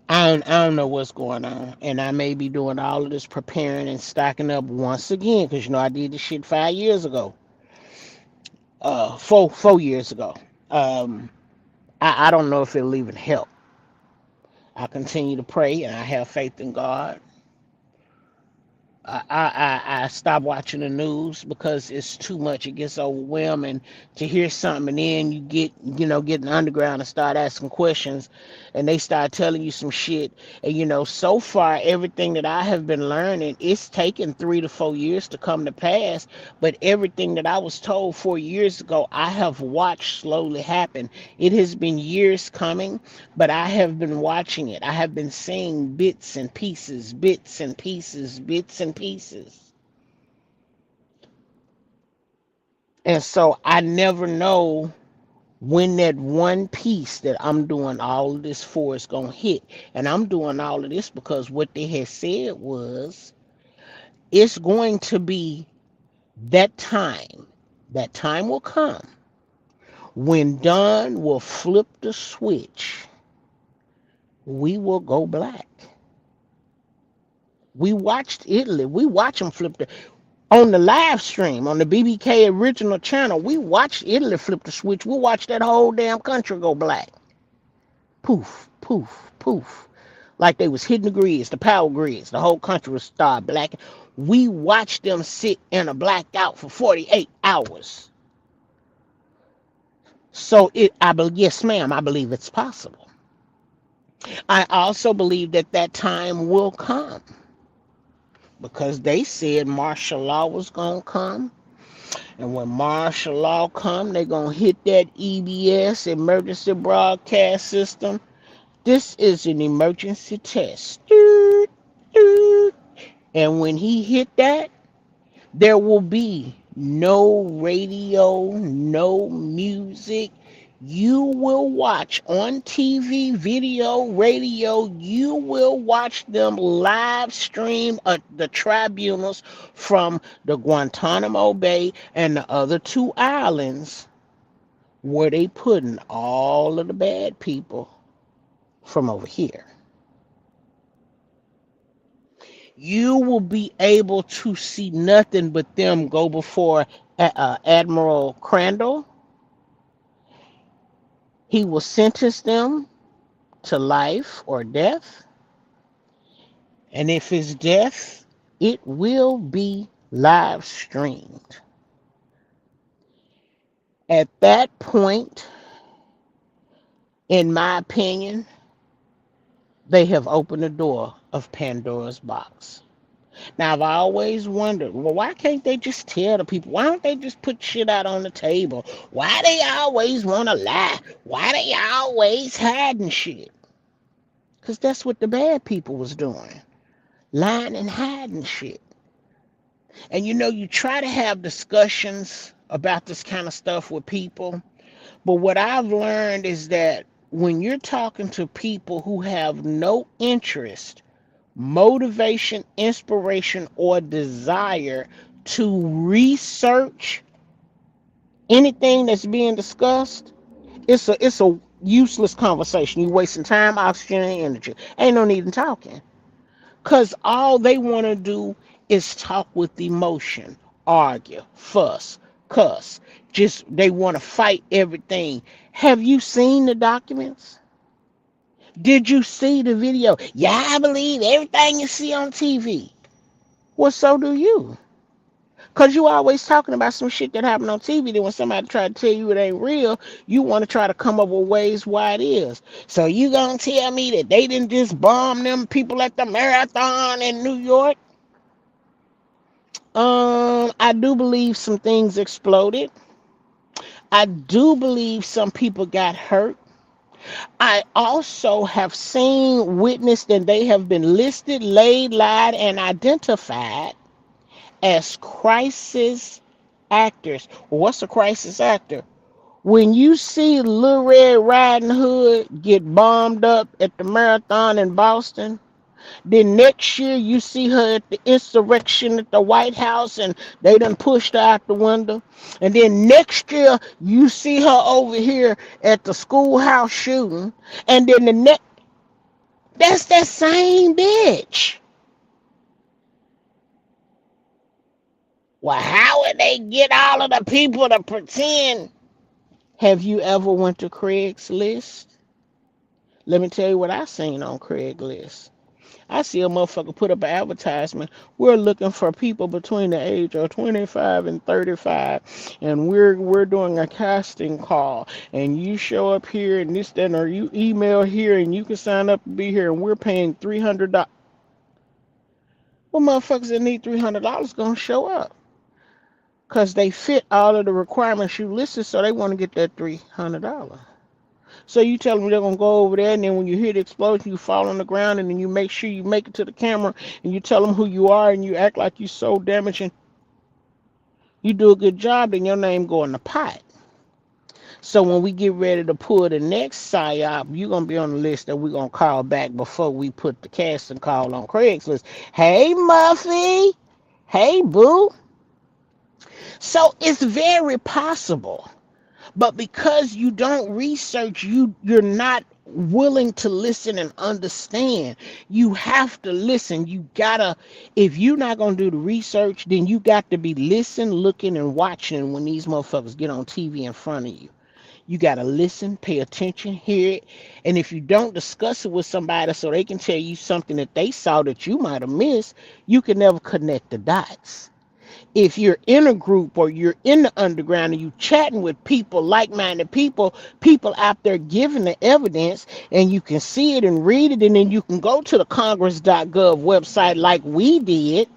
I don't know what's going on. And I may be doing all of this preparing and stocking up once again. Because, I did this shit 5 years ago. Four years ago. Um, I don't know if it'll even help. I continue to pray and I have faith in God. I stop watching the news because it's too much. It gets overwhelming to hear something, and then you get in the underground and start asking questions, and they start telling you some shit. And so far, everything that I have been learning, it's taken 3 to 4 years to come to pass. But everything that I was told 4 years ago, I have watched slowly happen. It has been years coming, but I have been watching it. I have been seeing bits and pieces, bits and pieces, bits and pieces. And so I never know when that one piece that I'm doing all of this for is going to hit. And I'm doing all of this because what they had said was it's going to be that time. That time will come when Don will flip the switch. We will go black. We watched Italy. We watch them flip the on the live stream on the BBK original channel. We watched Italy flip the switch. We watched that whole damn country go black. Poof, poof, poof. Like they was hitting the grids, the power grids. The whole country was start black. We watched them sit in a blackout for 48 hours. So yes, ma'am, I believe it's possible. I also believe that time will come because they said martial law was gonna come, and when martial law come, they're gonna hit that EBS, emergency broadcast system. This is an emergency test. Doot, doot. And when he hit that, there will be no radio, no music. You will watch on TV, video, radio. You will watch them live stream the tribunals from the Guantanamo Bay and the other two islands where they putting all of the bad people from over here. You will be able to see nothing but them go before Admiral Crandall. He will sentence them to life or death. And if it's death, it will be live streamed. At that point, in my opinion, they have opened the door of Pandora's box. Now, I've always wondered, well, why can't they just tell the people? Why don't they just put shit out on the table? Why they always want to lie? Why they always hiding shit? Because that's what the bad people was doing. Lying and hiding shit. And you try to have discussions about this kind of stuff with people. But what I've learned is that when you're talking to people who have no interest, motivation, inspiration, or desire to research anything that's being discussed, it's a useless conversation. You're wasting time, oxygen, and energy. Ain't no need in talking. Because all they want to do is talk with emotion, argue, fuss, cuss. Just they want to fight everything. Have you seen the documents? Did you see the video? Yeah, I believe everything you see on TV. Well, so do you. Because you always talking about some shit that happened on TV. Then when somebody try to tell you it ain't real, you want to try to come up with ways why it is. So you going to tell me that they didn't just bomb them people at the marathon in New York? I do believe some things exploded. I do believe some people got hurt. I also have seen, witnessed, and they have been listed, laid, lied, and identified as crisis actors. Well, what's a crisis actor? When you see Little Red Riding Hood get bombed up at the marathon in Boston, Then next year you see her at the insurrection at the White House and they done pushed her out the window. And then next year you see her over here at the schoolhouse shooting. And then the next, that's that same bitch. Well, how would they get all of the people to pretend? Have you ever went to Craigslist? Let me tell you what I seen on Craigslist. I see a motherfucker put up an advertisement. We're looking for people between the age of 25 and 35, and we're doing a casting call. And you show up here and this, that, or you email here and you can sign up to be here, and we're paying $300. Well, motherfuckers that need $300 gonna show up because they fit all of the requirements you listed, so they want to get that $300. So you tell them they're gonna go over there, and then when you hear the explosion, you fall on the ground, and then you make sure you make it to the camera, and you tell them who you are, and you act like you so damaging. You do a good job, then your name go in the pot. So when we get ready to pull the next psyop, you're gonna be on the list that we're gonna call back before we put the casting call on Craigslist. Hey Muffy, hey boo. So it's very possible. But because you don't research, you're not willing to listen and understand. You have to listen. You gotta, if you're not gonna do the research, then you got to be listening, looking, and watching when these motherfuckers get on TV in front of you. You gotta listen, pay attention, hear it. And if you don't discuss it with somebody so they can tell you something that they saw that you might have missed, you can never connect the dots. If you're in a group or you're in the underground and you chatting with people, like-minded people, people out there giving the evidence, and you can see it and read it, and then you can go to the congress.gov website like we did.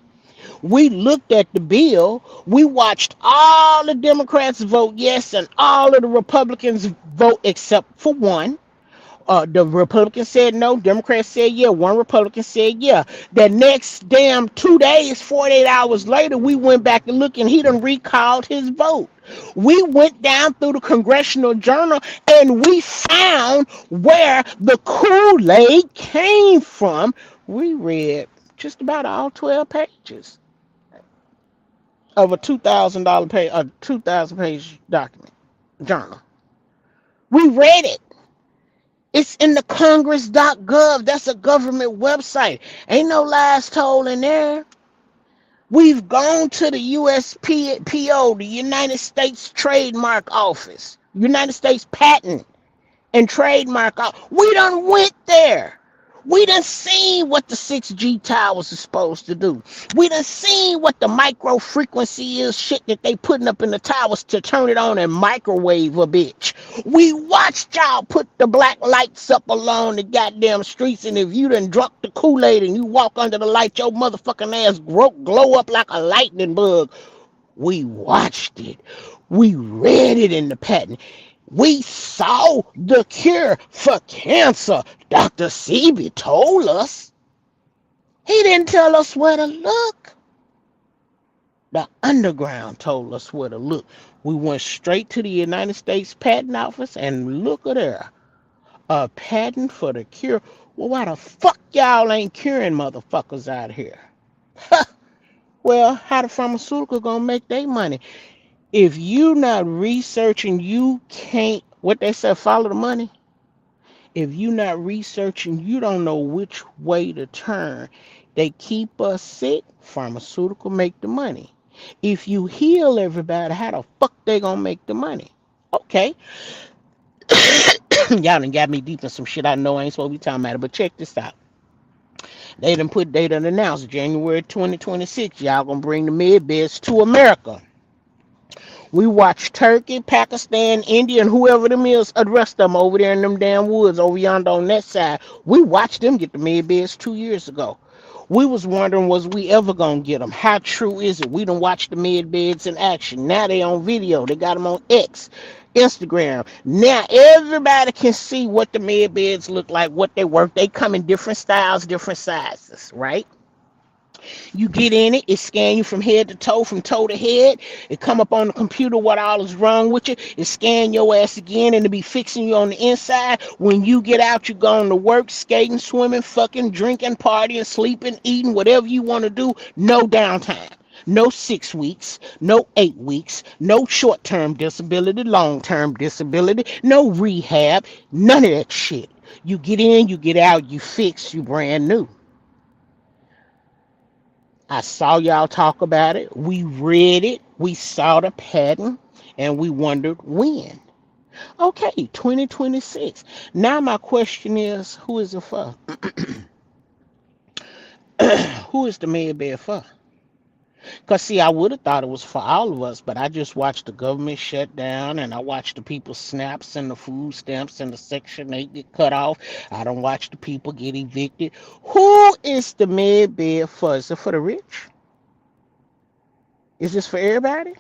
We looked at the bill. We watched all the Democrats vote yes and all of the Republicans vote except for one. The Republicans said no, Democrats said yeah, one Republican said yeah. The next damn 2 days, 48 hours later, we went back and looked, and he done recalled his vote. We went down through the Congressional Journal and we found where the Kool-Aid came from. We read just about all 12 pages of a $2,000 page document journal. We read it. It's in the congress.gov. That's a government website. Ain't no lies told in there. We've gone to the USPTO, the United States Trademark Office, United States Patent and Trademark Office. We done went there. We done seen what the 6G towers are supposed to do. We done seen what the micro frequency is, shit that they putting up in the towers to turn it on and microwave a bitch. We watched y'all put the black lights up along the goddamn streets, and if you done drunk the Kool-Aid and you walk under the light, your motherfucking ass glow up like a lightning bug. We watched it. We read it in the patent. We saw the cure for cancer. Dr. Sebi told us. He didn't tell us where to look. The underground told us where to look. We went straight to the United States Patent Office and look at there. A patent for the cure. Well, why the fuck y'all ain't curing motherfuckers out here? Well, how the pharmaceutical gonna make their money? If you not researching, you can't, what they say, follow the money. If you not researching, you don't know which way to turn. They keep us sick, pharmaceutical make the money. If you heal everybody, how the fuck they gonna make the money? Okay. Y'all done got me deep in some shit I know I ain't supposed to be talking about it, but check this out. They done announced January 2026, y'all gonna bring the med beds to America. We watch Turkey, Pakistan, India, and whoever them is, the rest of them over there in them damn woods over yonder on that side. We watched them get the med beds 2 years ago. We was wondering, was we ever gonna get them? How true is it? We done watched the med beds in action. Now they on video. They got them on X, Instagram. Now everybody can see what the med beds look like, what they work. They come in different styles, different sizes, right? You get in it, it scan you from head to toe, from toe to head. It come up on the computer what all is wrong with you. It scan your ass again and it be fixing you on the inside. When you get out, you going to work, skating, swimming, fucking, drinking, partying, sleeping, eating, whatever you want to do. No downtime. No 6 weeks, no 8 weeks, no short term disability, long term disability, no rehab, none of that shit. You get in, you get out, you fix, you brand new. I saw y'all talk about it. We read it. We saw the pattern and we wondered when. Okay, 2026. Now my question is, who is it for? Who is the Medicare for? Because, see, I would have thought it was for all of us, but I just watched the government shut down and I watched the people's snaps and the food stamps and the Section 8 get cut off. I don't watch the people get evicted. Who is the Medicare for? Is it for the rich? Is this for everybody?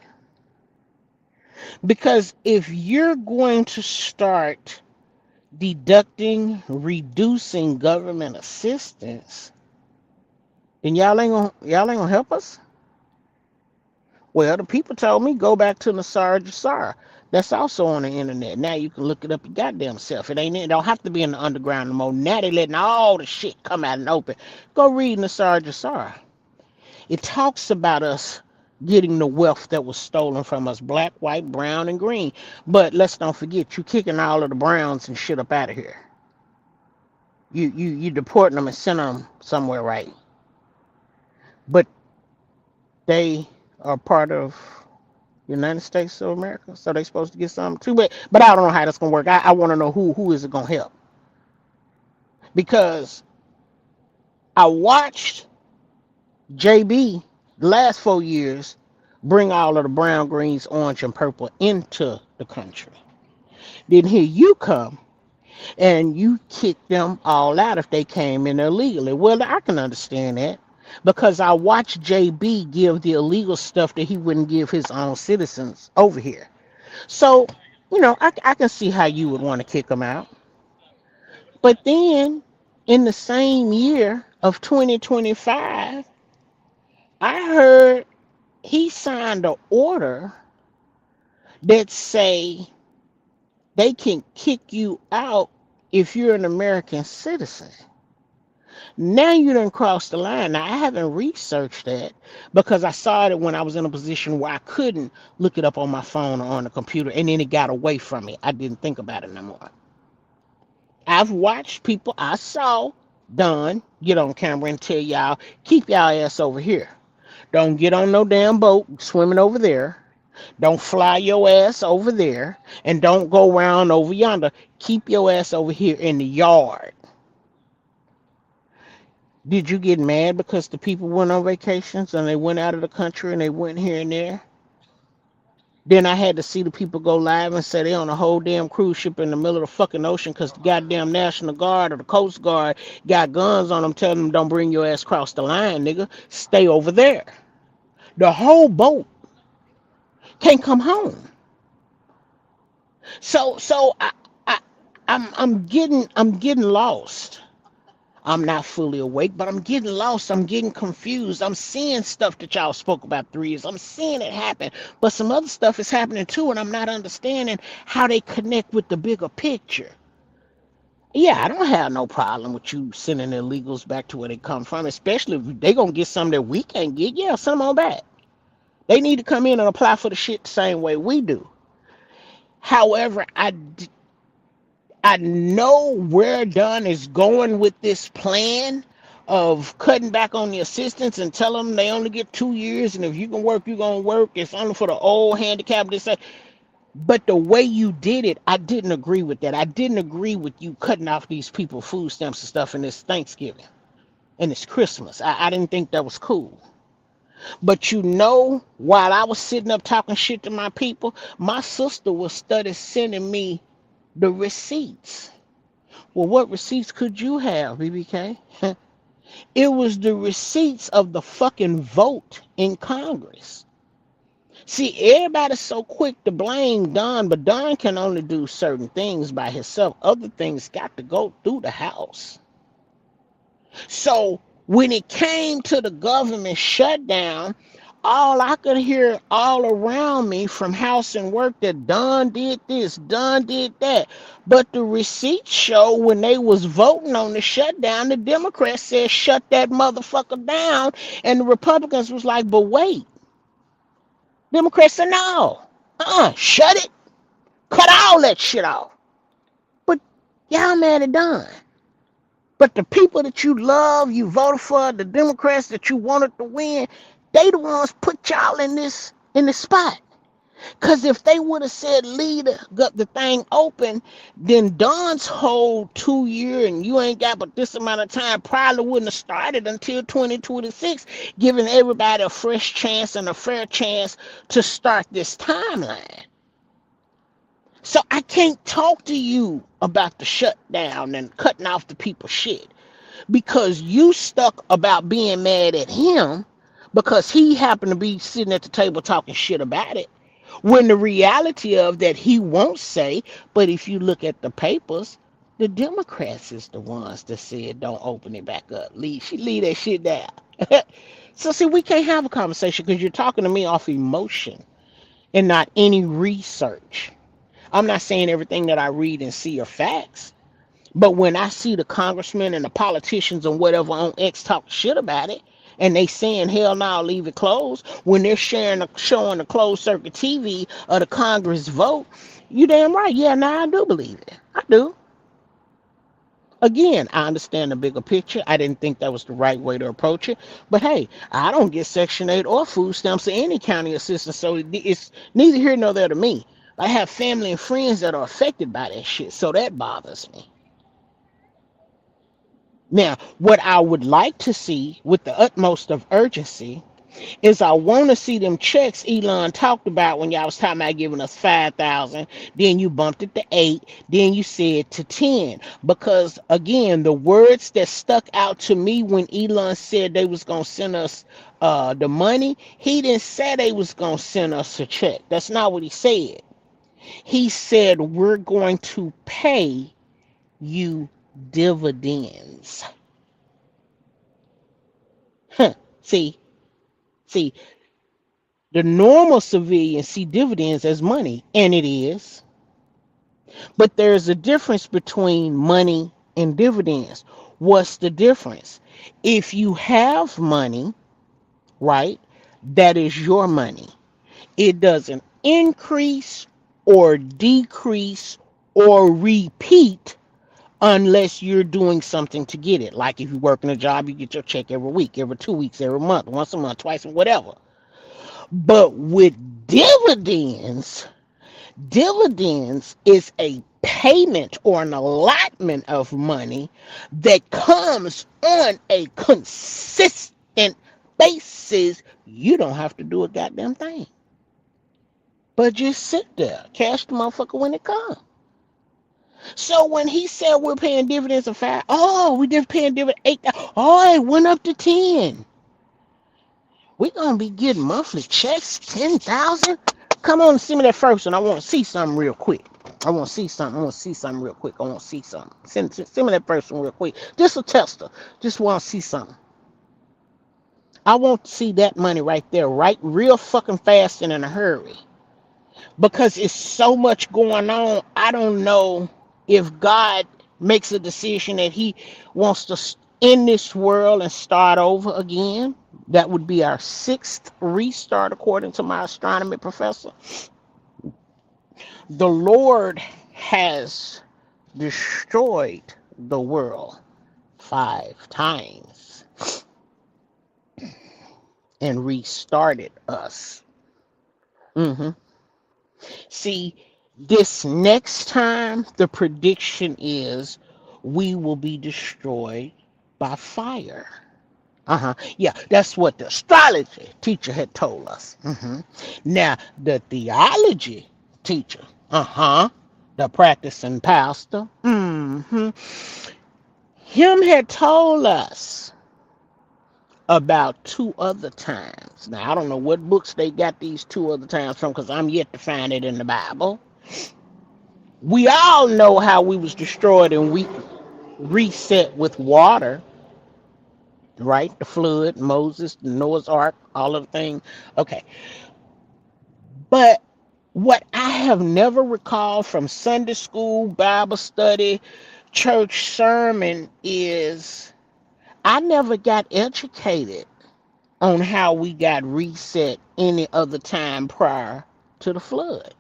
Because if you're going to start reducing government assistance, then y'all ain't gonna help us. Well, the people told me go back to Nasara Jasara. That's also on the internet. Now you can look it up your goddamn self. It don't have to be in the underground no more. Now they letting all the shit come out in the open. Go read Nasara Jasara. It talks about us getting the wealth that was stolen from us, black, white, brown, and green. But let's don't forget, you kicking all of the browns and shit up out of here. You deporting them and sending them somewhere, right? But they are part of United States of America, so they supposed to get something too. But I don't know how that's gonna work. I want to know who is it gonna help, because I watched JB the last 4 years bring all of the brown, greens, orange, and purple into the country. Then here you come and you kick them all out if they came in illegally. Well, I can understand that because I watched JB give the illegal stuff that he wouldn't give his own citizens over here. So, I can see how you would want to kick them out. But then in the same year of 2025, I heard he signed an order that say they can kick you out if you're an American citizen. Now you done crossed the line. Now I haven't researched that because I saw it when I was in a position where I couldn't look it up on my phone or on the computer, and then it got away from me. I didn't think about it no more. I've watched people I saw done get on camera and tell y'all, keep y'all ass over here. Don't get on no damn boat swimming over there. Don't fly your ass over there, and don't go around over yonder. Keep your ass over here in the yard. Did you get mad because the people went on vacations and they went out of the country and they went here and there? Then I had to see the people go live and say they on a whole damn cruise ship in the middle of the fucking ocean because the goddamn National Guard or the Coast Guard got guns on them telling them don't bring your ass across the line, nigga. Stay over there. The whole boat can't come home. So I I'm getting lost. I'm not fully awake, but I'm getting lost. I'm getting confused. I'm seeing stuff that y'all spoke about 3 years. I'm seeing it happen, but some other stuff is happening too, and I'm not understanding how they connect with the bigger picture. Yeah, I don't have no problem with you sending illegals back to where they come from, especially if they gonna get something that we can't get. Yeah, send them on back. They need to come in and apply for the shit the same way we do. However, I know where Dunn is going with this plan of cutting back on the assistance and tell them they only get 2 years, and if you can work, you're gonna work. It's only for the old handicapped. But the way you did it, I didn't agree with that. I didn't agree with you cutting off these people food stamps and stuff in this Thanksgiving and it's Christmas. I didn't think that was cool. But while I was sitting up talking shit to my people, my sister was study sending me the receipts. Well, what receipts could you have, BBK? It was the receipts of the fucking vote in Congress. See, everybody's so quick to blame Don, but Don can only do certain things by himself. Other things got to go through the House. So When it came to the government shutdown, all I could hear all around me from house and work that Don did this, Don did that. But the receipts show when they was voting on the shutdown, the Democrats said shut that motherfucker down, and the Republicans was like, but wait. Democrats said no, shut it, cut all that shit off. But y'all mad at Don. But the people that you love, you voted for, the Democrats that you wanted to win, they the ones put y'all in this spot. Cause if they would have said leave the thing open, then Don's whole 2 year and you ain't got but this amount of time probably wouldn't have started until 2026, giving everybody a fresh chance and a fair chance to start this timeline. So I can't talk to you about the shutdown and cutting off the people's shit because you stuck about being mad at him because he happened to be sitting at the table talking shit about it. When the reality of that he won't say, but if you look at the papers, the Democrats is the ones that said don't open it back up. Leave that shit down. So see, we can't have a conversation because you're talking to me off emotion and not any research. I'm not saying everything that I read and see are facts. But when I see the congressmen and the politicians and whatever on X talk shit about it, and they saying hell no, leave it closed, when they're showing the closed circuit TV of the Congress vote, you damn right. Yeah, now I do believe it. I do. Again, I understand the bigger picture. I didn't think that was the right way to approach it. But hey, I don't get Section 8 or food stamps or any county assistance, so it's neither here nor there to me. I have family and friends that are affected by that shit, so that bothers me. Now, what I would like to see with the utmost of urgency is I want to see them checks Elon talked about when y'all was talking about giving us 5,000. Then you bumped it to 8. Then you said to 10. Because again, the words that stuck out to me when Elon said they was gonna send us the money, he didn't say they was gonna send us a check. That's not what he said. He said we're going to pay you dividends. Huh. See, the normal civilians see dividends as money, and it is. But there's a difference between money and dividends. What's the difference? If you have money, right, that is your money. It doesn't increase or decrease or repeat unless you're doing something to get it. Like if you work in a job, you get your check every week, every 2 weeks, every month, once a month, twice, whatever. But with dividends, dividends is a payment or an allotment of money that comes on a consistent basis. You don't have to do a goddamn thing, but just sit there, cash the motherfucker when it comes. So when he said we're paying dividends of 5, we just paying dividend 8. Oh, it went up to 10. We gonna be getting monthly checks 10,000. Come on, send me that first, and I want to see something real quick. I want to see something. I want to see something real quick. I want to see something. Send me that first one real quick. Just a tester. Just want to see something. I want to see that money right there, right, real fucking fast and in a hurry. Because it's so much going on. I don't know if God makes a decision that he wants to end this world and start over again. That would be our 6th restart, according to my astronomy professor. The Lord has destroyed the world 5 times and restarted us. See, this next time, the prediction is we will be destroyed by fire. Yeah, that's what the astrology teacher had told us. Now, the theology teacher, the practicing pastor, him had told us about 2 other times. Now, I don't know what books they got these 2 other times from because I'm yet to find it in the Bible. We all know how we was destroyed and we reset with water. right? The flood, Moses, the Noah's Ark, all of the things. Okay. But what I have never recalled from Sunday school, Bible study, church sermon is I never got educated on how we got reset any other time prior to the flood.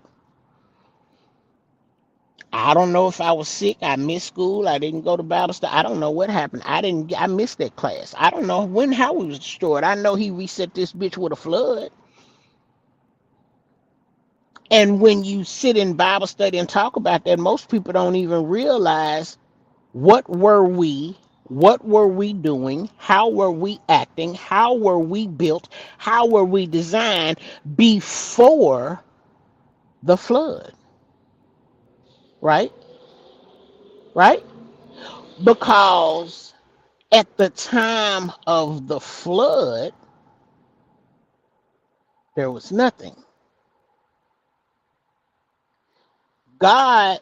I don't know if I was sick, I missed school, I didn't go to Bible study. I don't know what happened. I missed that class. I don't know when how we was destroyed. I know he reset this bitch with a flood. And when you sit in Bible study and talk about that, most people don't even realize what were we, what were we doing, how were we acting, how were we built, how were we designed before the flood, right? Right? Because at the time of the flood, there was nothing. God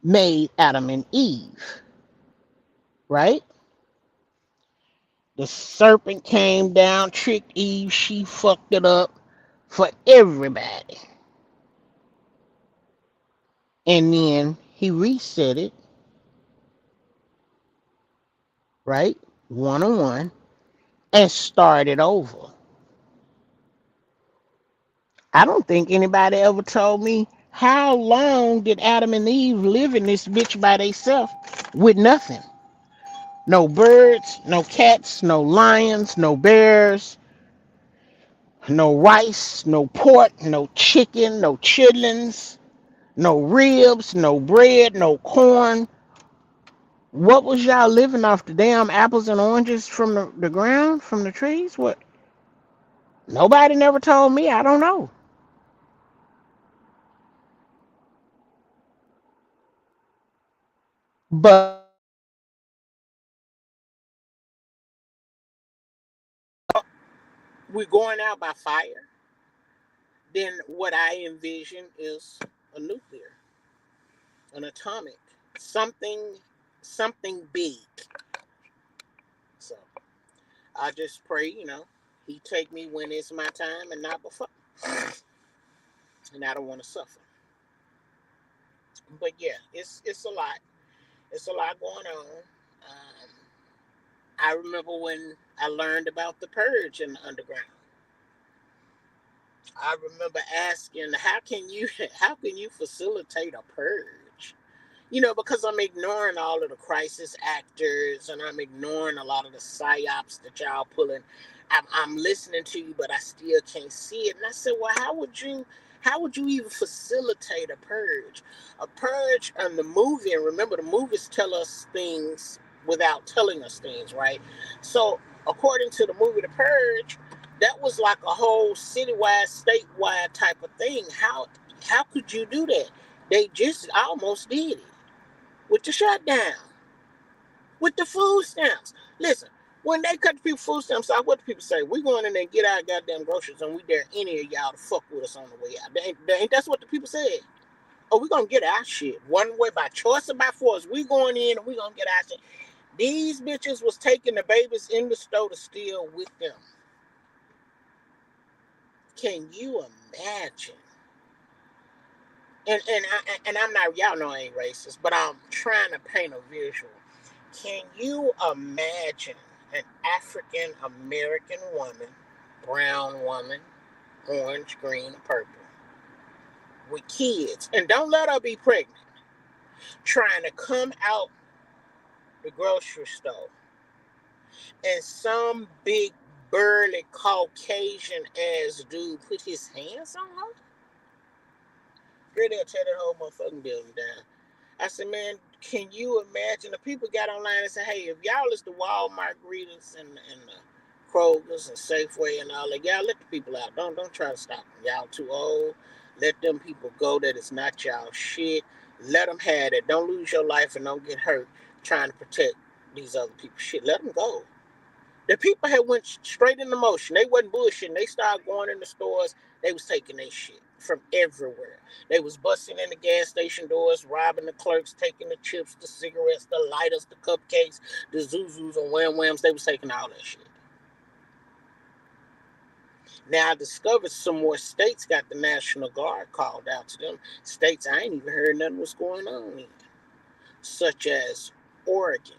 made Adam and Eve, right? The serpent came down, tricked Eve, she fucked it up for everybody. And then he reset it, right? One on one, and started over. I don't think anybody ever told me how long did Adam and Eve live in this bitch by themselves with nothing. No birds, no cats, no lions, no bears, no rice, no pork, no chicken, no chitlins, no ribs, no bread, no corn. What was y'all living off the damn apples and oranges from the ground, from the trees? What? Nobody never told me. I don't know. But we're going out by fire. Then what I envision is a nuclear, an atomic, something, something big. So I just pray, he take me when it's my time and not before. And I don't want to suffer. But yeah, it's a lot. It's a lot going on. I remember when I learned about the purge in the underground. I remember asking, how can you facilitate a purge? Because I'm ignoring all of the crisis actors and I'm ignoring a lot of the psyops that y'all pulling. I'm listening to you, but I still can't see it. And I said, well, how would you even facilitate a purge? A purge and the movie, and remember the movies tell us things without telling us things, right? So according to the movie The Purge, that was like a whole citywide, statewide type of thing. How could you do that? They just almost did it with the shutdown, with the food stamps. Listen, when they cut the people food stamps off, what do people say? We going in there and get our goddamn groceries and we dare any of y'all to fuck with us on the way out. Ain't that's what the people said. Oh, we gonna get our shit. One way by choice or by force. We going in and we gonna get our shit. These bitches was taking the babies in the store to steal with them. Can you imagine? And I'm not, y'all know I ain't racist, but I'm trying to paint a visual. Can you imagine an African American woman, brown woman, orange, green, purple, with kids, and don't let her be pregnant, trying to come out the grocery store, and some big burly Caucasian ass dude put his hands on her? Girl, they'll tear that whole motherfucking building down. I said, man, can you imagine? The people got online and said, hey, if y'all is the Walmart greeters and the Kroger's and Safeway and all that, y'all let the people out. Don't try to stop them. Y'all too old. Let them people go. That is not y'all shit. Let them have it. Don't lose your life and don't get hurt trying to protect these other people's shit. Let them go. The people had went straight into motion. They wasn't bullshitting. They started going in the stores. They was taking their shit. from everywhere. They was busting in the gas station doors, robbing the clerks, taking the chips, the cigarettes, the lighters, the cupcakes, the Zuzus and Wham Whams. They was taking all that shit. Now I discovered some more states got the National Guard called out to them. States I ain't even heard nothing was going on in, such as Oregon.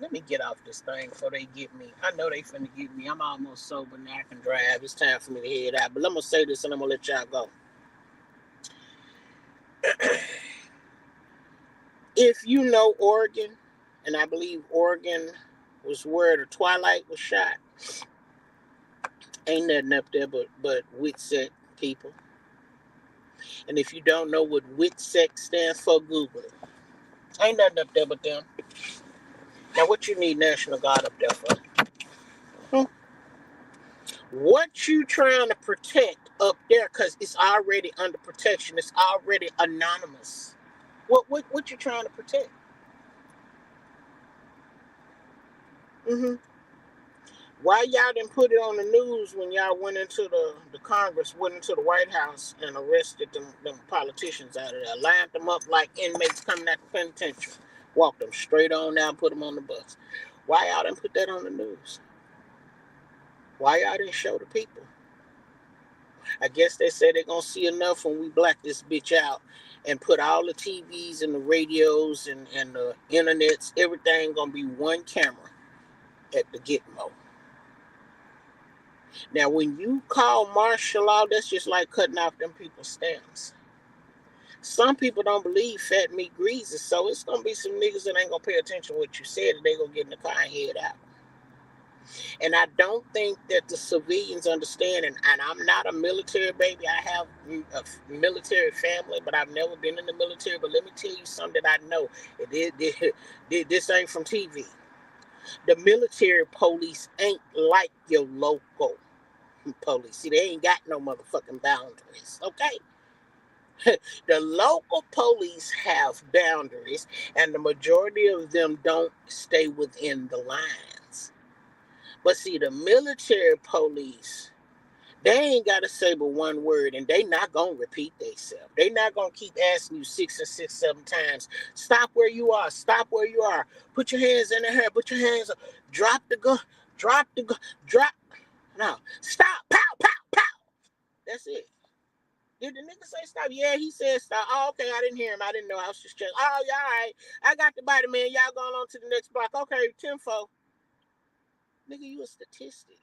Let me get off this thing before they get me. I know they finna get me. I'm almost sober now. I can drive. It's time for me to head out. But I'm gonna say this and I'm gonna let y'all go. If you know Oregon, and I believe Oregon was where the Twilight was shot, ain't nothing up there but Witsec people. And if you don't know what Witsec stands for, Google it. Ain't nothing up there but them. Now, what you need National Guard up there for? What you trying to protect up there? Because it's already under protection. It's already anonymous. What you trying to protect? Why y'all didn't put it on the news when y'all went into the Congress, went into the White House and arrested them politicians out of there, lined them up like inmates coming out the penitentiary, walked them straight on down, put them on the bus? Why y'all didn't put that on the news? Why y'all didn't show the people? I guess they said they're going to see enough when we black this bitch out and put all the TVs and the radios and the internets, everything going to be one camera at the Gitmo. Now, when you call martial law, that's just like cutting off them people's stems. Some people don't believe fat meat greases, so it's going to be some niggas that ain't going to pay attention to what you said, and they going to get in the car and head out. And I don't think that the civilians understand, and I'm not a military baby. I have a military family, but I've never been in the military. But let me tell you something that I know. This ain't from TV. The military police ain't like your local police. See, they ain't got no motherfucking boundaries, okay? The local police have boundaries, and the majority of them don't stay within the lines. But see, the military police, they ain't got to say but one word, and they not going to repeat themselves. They not going to keep asking you 7 times, stop where you are, stop where you are, put your hands in the air, put your hands up, drop the gun, drop. No, stop, pow, pow, pow. That's it. Did the nigga say stop? Yeah, he said stop. Oh, okay, I didn't hear him. I didn't know. I was just checking. Oh, yeah, all right. I got the body, man. Y'all going on to the next block. Okay, 10-4. Nigga, you a statistic.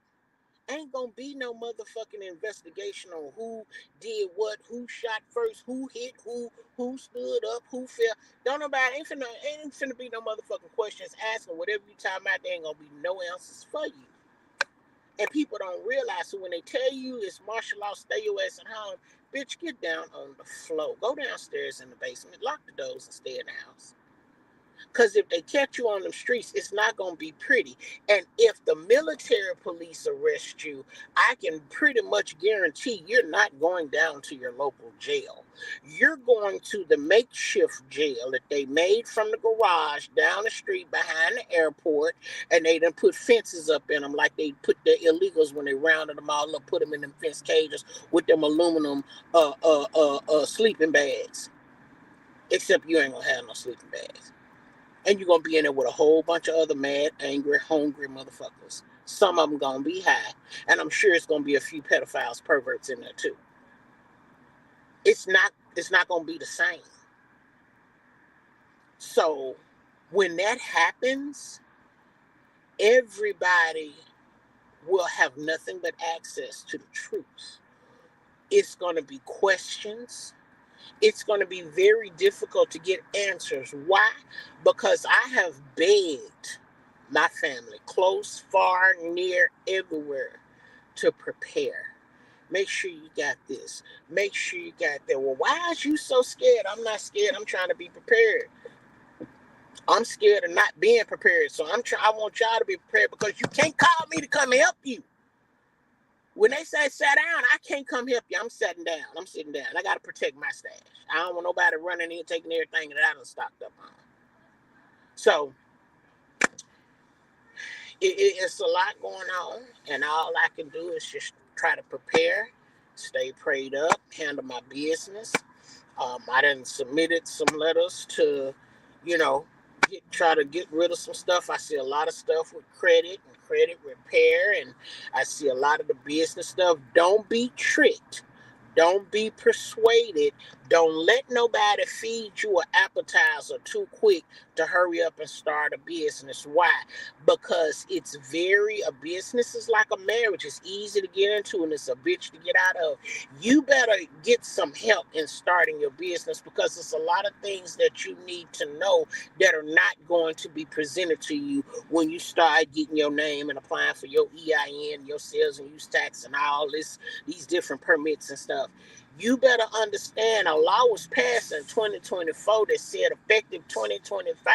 Ain't gonna be no motherfucking investigation on who did what, who shot first, who hit who stood up, who fell. Don't nobody, ain't finna be no motherfucking questions asking. Whatever you talking about, there ain't gonna be no answers for you. And people don't realize, so when they tell you it's martial law, stay your ass at home, bitch, get down on the floor. Go downstairs in the basement, lock the doors and stay in the house. Because if they catch you on the streets, it's not going to be pretty. And if the military police arrest you, I can pretty much guarantee you're not going down to your local jail. You're going to the makeshift jail that they made from the garage down the street behind the airport, and they done put fences up in them like they put the illegals when they rounded them all up, put them in them fence cages with them aluminum sleeping bags. Except you ain't going to have no sleeping bags. And you're going to be in there with a whole bunch of other mad, angry, hungry motherfuckers. Some of them going to be high. And I'm sure it's going to be a few pedophiles, perverts in there too. It's not going to be the same. So when that happens, everybody will have nothing but access to the truth. It's going to be questions. It's going to be very difficult to get answers. Why? Because I have begged my family, close, far, near, everywhere, to prepare. Make sure you got this. Make sure you got that. Well, why is you so scared? I'm not scared. I'm trying to be prepared. I'm scared of not being prepared. So I want y'all to be prepared, because you can't call me to come help you. When they say sit down, I can't come help you. I'm sitting down. I got to protect my stash. I don't want nobody running in taking everything that I done stocked up on. So it's a lot going on, and all I can do is just try to prepare stay prayed up, handle my business. I done submitted some letters to, you know, try to get rid of some stuff. I see a lot of stuff with credit and credit repair, and I see a lot of the business stuff. Don't be tricked. Don't be persuaded. Don't let nobody feed you an appetizer too quick to hurry up and start a business. Why? Because a business is like a marriage. It's easy to get into and it's a bitch to get out of. You better get some help in starting your business, because it's a lot of things that you need to know that are not going to be presented to you when you start getting your name and applying for your EIN, your sales and use tax and all these different permits and stuff. You better understand a law was passed in 2024 that said effective 2025,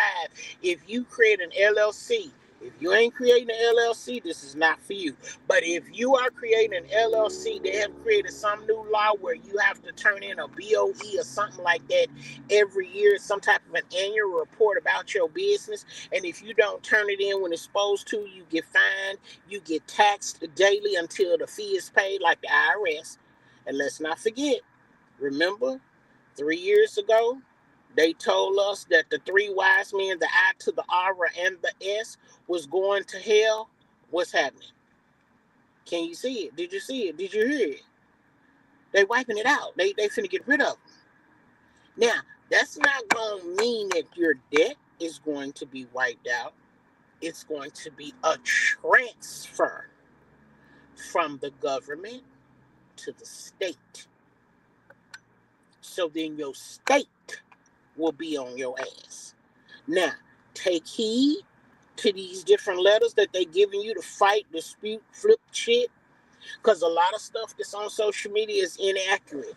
if you create an LLC, if you ain't creating an LLC, this is not for you. But if you are creating an LLC, they have created some new law where you have to turn in a BOE or something like that every year, some type of an annual report about your business. And if you don't turn it in when it's supposed to, you get fined, you get taxed daily until the fee is paid, like the IRS. And let's not forget, remember, 3 years ago, they told us that the three wise men, the I to the R and the S, was going to hell. What's happening? Can you see it? Did you see it? Did you hear it? They wiping it out. They finna get rid of them. Now, that's not going to mean that your debt is going to be wiped out. It's going to be a transfer from the government to the state. So then your state will be on your ass. Now, take heed to these different letters that they giving you to fight, dispute, flip shit, because a lot of stuff that's on social media is inaccurate.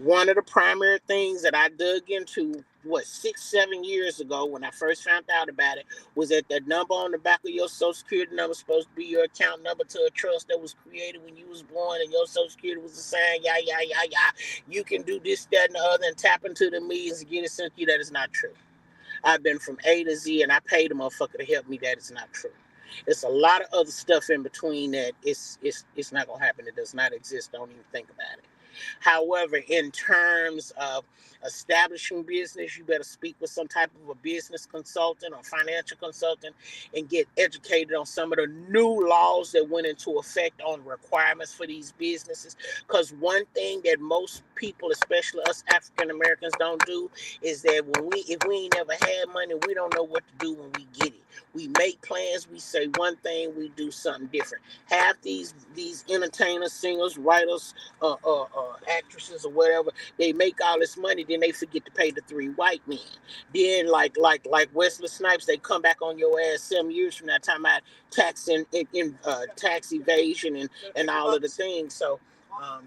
One of the primary things that I dug into, 6-7 years ago when I first found out about it, was that the number on the back of your social security number is supposed to be your account number to a trust that was created when you was born, and your social security was assigned, you can do this, that, and the other, and tap into the millions and get it sent to you. That is not true. I've been from A to Z, and I paid a motherfucker to help me. That is not true. It's a lot of other stuff in between that it's not gonna happen. It does not exist. Don't even think about it. However, in terms of establishing business, you better speak with some type of a business consultant or financial consultant and get educated on some of the new laws that went into effect on requirements for these businesses. Because one thing that most people, especially us African Americans, don't do is that if we ain't never had money, we don't know what to do when we get it. We make plans, we say one thing, we do something different. Half these entertainers, singers, writers, actresses or whatever, they make all this money, then they forget to pay the three white men. Then like Wesley Snipes, they come back on your ass 7 years from that time about tax tax evasion and all of the things. So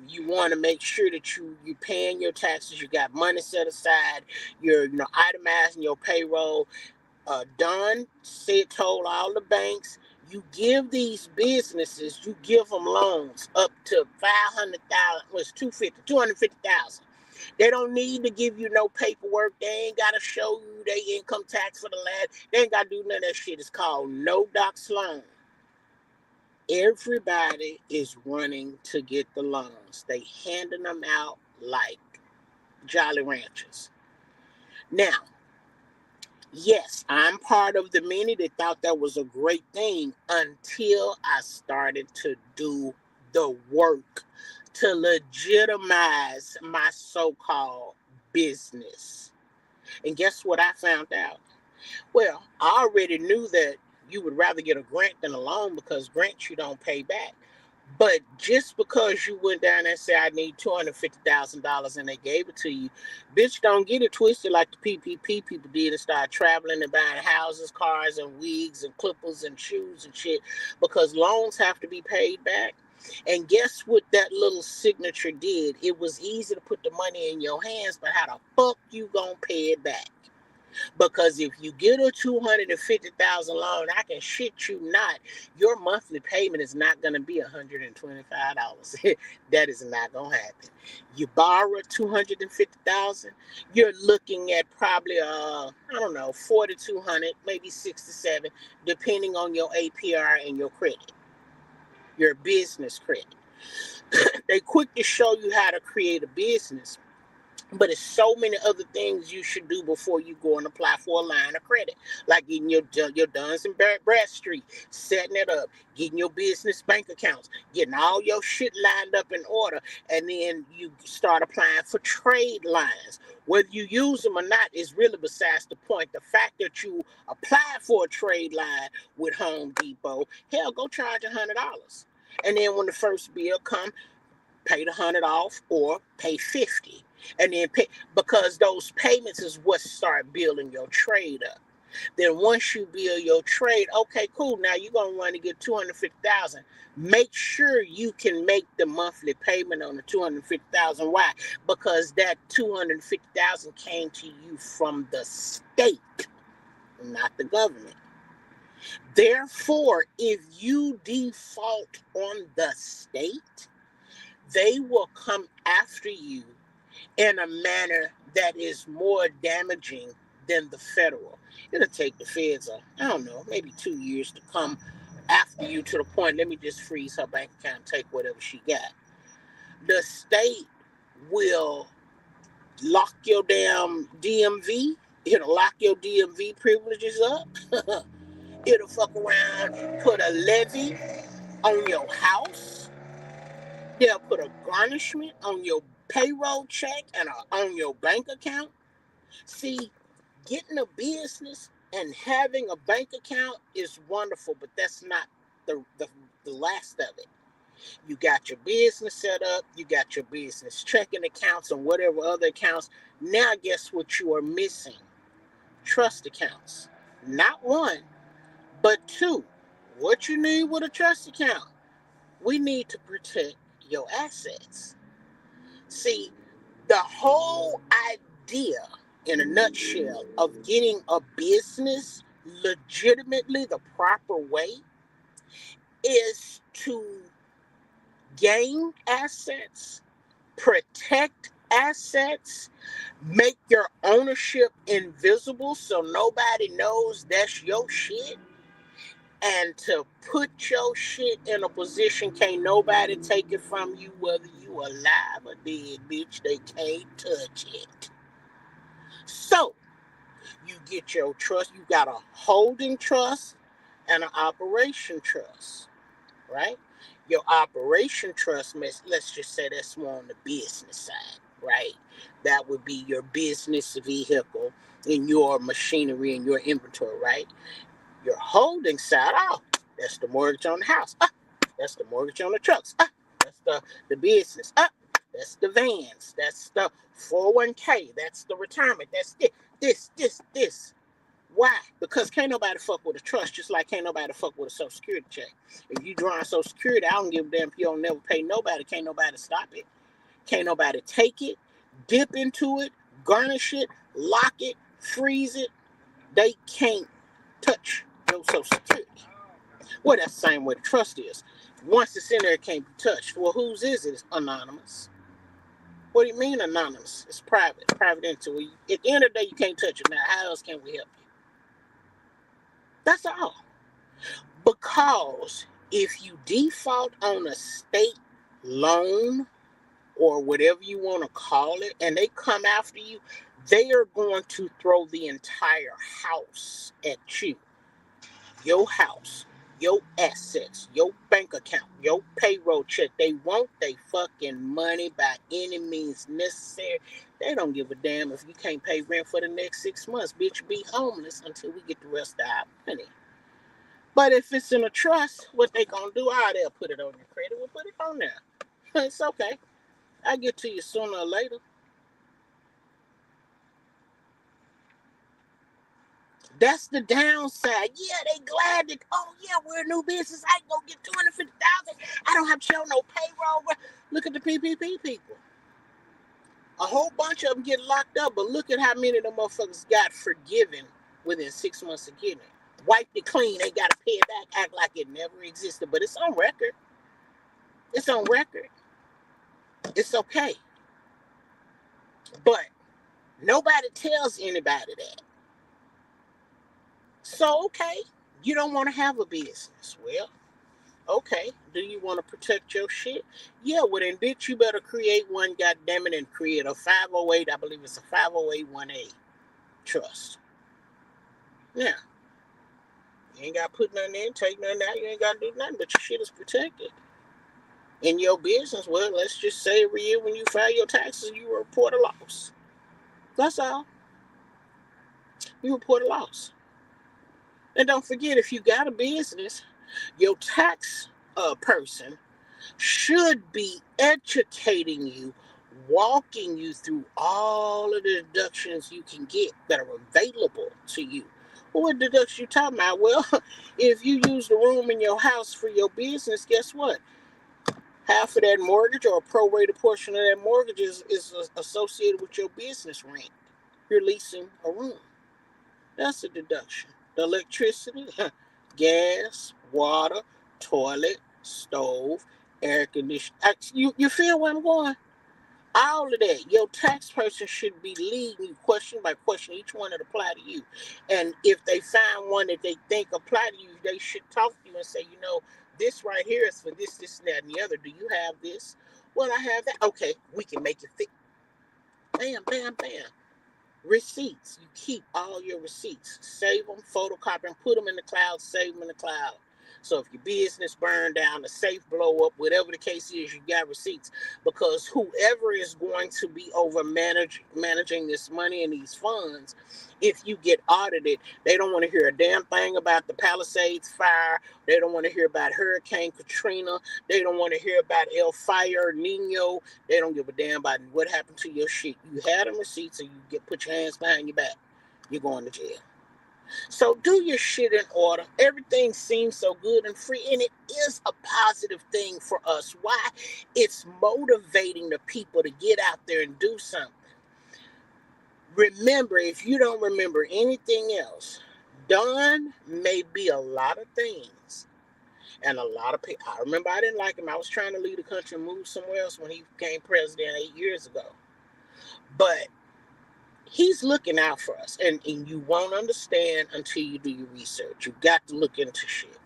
you want to make sure that you paying your taxes, you got money set aside, you're itemizing your payroll. Told all the banks, you give these businesses, you give them loans up to 500,000, was 250,000. They don't need to give you no paperwork. They ain't got to show you their income tax for the last. They ain't got to do none of that shit. It's called no docs loan. Everybody is running to get the loans. They handing them out like Jolly Ranchers. Now, yes, I'm part of the many that thought that was a great thing until I started to do the work to legitimize my so-called business. And guess what I found out? Well, I already knew that you would rather get a grant than a loan, because grants you don't pay back. But just because you went down there and said, I need $250,000 and they gave it to you, bitch, don't get it twisted like the PPP people did and start traveling and buying houses, cars, and wigs and clippers and shoes and shit, because loans have to be paid back. And guess what that little signature did? It was easy to put the money in your hands, but how the fuck you gonna pay it back? Because if you get a $250,000 loan, I can shit you not, your monthly payment is not going to be $125. That is not going to happen. You borrow $250,000, you're looking at probably 4,200, maybe 6 to 7, depending on your APR and your credit, your business credit. They quick to show you how to create a business, but it's so many other things you should do before you go and apply for a line of credit, like getting your Duns and Bradstreet, setting it up, getting your business bank accounts, getting all your shit lined up in order, and then you start applying for trade lines. Whether you use them or not is really besides the point. The fact that you apply for a trade line with Home Depot, hell, go charge $100, and then when the first bill comes, pay the 100 off or pay 50, and then pay, because those payments is what start building your trade up. Then once you build your trade, okay, cool, now you're going to want to get 250,000. Make sure you can make the monthly payment on the 250,000. Why? Because that 250,000 came to you from the state, not the government. Therefore, if you default on the state, they will come after you in a manner that is more damaging than the federal. It'll take the feds, I don't know, maybe 2 years to come after you to the point, let me just freeze her bank account and take whatever she got. The state will lock your damn DMV. It'll lock your DMV privileges up. It'll fuck around, put a levy on your house. They'll put a garnishment on your payroll check and on your bank account. See, getting a business and having a bank account is wonderful, but that's not the last of it. You got your business set up, you got your business checking accounts and whatever other accounts. Now, guess what you are missing? Trust accounts. Not one, but two. What you need with a trust account? We need to protect your assets. See, the whole idea, in a nutshell, of getting a business legitimately the proper way is to gain assets, protect assets, make your ownership invisible so nobody knows that's your shit, and to put your shit in a position can't nobody take it from you, whether you alive or dead, bitch. They can't touch it. So you get your trust. You got a holding trust and an operation trust, right? Your operation trust, let's just say that's more on the business side, right? That would be your business vehicle and your machinery and your inventory, right? Your holding side, oh, that's the mortgage on the house. That's the mortgage on the trucks. That's the business. That's the vans. That's the 401k. That's the retirement. That's this. Why? Because can't nobody fuck with a trust, just like can't nobody fuck with a Social Security check. If you drawing Social Security, I don't give a damn if you don't never pay nobody. Can't nobody stop it. Can't nobody take it, dip into it, garnish it, lock it, freeze it. They can't touch your Social Security. Well, that's the same way the trust is. Once it's in there, it can't be touched. Well, whose is it? It's anonymous. What do you mean anonymous? It's private. Private entity. At the end of the day, you can't touch it. Now, how else can we help you? That's all. Because if you default on a state loan or whatever you want to call it, and they come after you, they are going to throw the entire house at you. Your house, your assets, your bank account, your payroll check. They want their fucking money by any means necessary. They don't give a damn if you can't pay rent for the next 6 months. Bitch, be homeless until we get the rest of our money. But if it's in a trust, what they gonna do? They'll put it on your credit. We'll put it on there. It's okay. I'll get to you sooner or later. That's the downside. Yeah, they glad that, oh yeah, we're a new business. I can go get 250,000. I don't have to show no payroll. Look at the PPP people. A whole bunch of them get locked up, but look at how many of them motherfuckers got forgiven within 6 months of getting it. Wiped it clean. They got to pay it back, act like it never existed. But it's on record. It's on record. It's okay. But nobody tells anybody that. So, okay, you don't want to have a business. Well, Okay, do you want to protect your shit? Yeah, well then, bitch, you better create one, goddamn it, and create a 508. I believe it's a 508(a) trust. Yeah, you ain't got to put nothing in, take nothing out. You ain't got to do nothing, but your shit is protected. In your business, well, let's just say every year when you file your taxes, you report a loss. That's all. You report a loss. And don't forget, if you got a business, your tax person should be educating you, walking you through all of the deductions you can get that are available to you. Well, what deductions you talking about? Well, if you use the room in your house for your business, guess what? Half of that mortgage or a prorated portion of that mortgage is associated with your business rent. You're leasing a room. That's a deduction. The electricity, gas, water, toilet, stove, air conditioning. You feel where I'm going? All of that. Your tax person should be leading you question by question, each one that apply to you. And if they find one that they think apply to you, they should talk to you and say, this right here is for this, this, and that, and the other. Do you have this? Well, I have that. Okay, we can make it fit. Bam, bam, bam. Receipts. You keep all your receipts. Save them, photocopy them, put them in the cloud, save them in the cloud. So if your business burned down, the safe blow up, whatever the case is, you got receipts. Because whoever is going to be over managing this money and these funds, if you get audited, they don't want to hear a damn thing about the Palisades fire. They don't want to hear about Hurricane Katrina. They don't want to hear about El Fire, Nino. They don't give a damn about what happened to your shit. You had them receipts, and you put your hands behind your back. You're going to jail. So do your shit in order. Everything seems so good and free, and it is a positive thing for us. Why? It's motivating the people to get out there and do something. Remember, if you don't remember anything else, Don may be a lot of things. And a lot of people, I remember I didn't like him. I was trying to leave the country and move somewhere else when he became president 8 years ago. But he's looking out for us. And you won't understand until you do your research. You got to look into shit.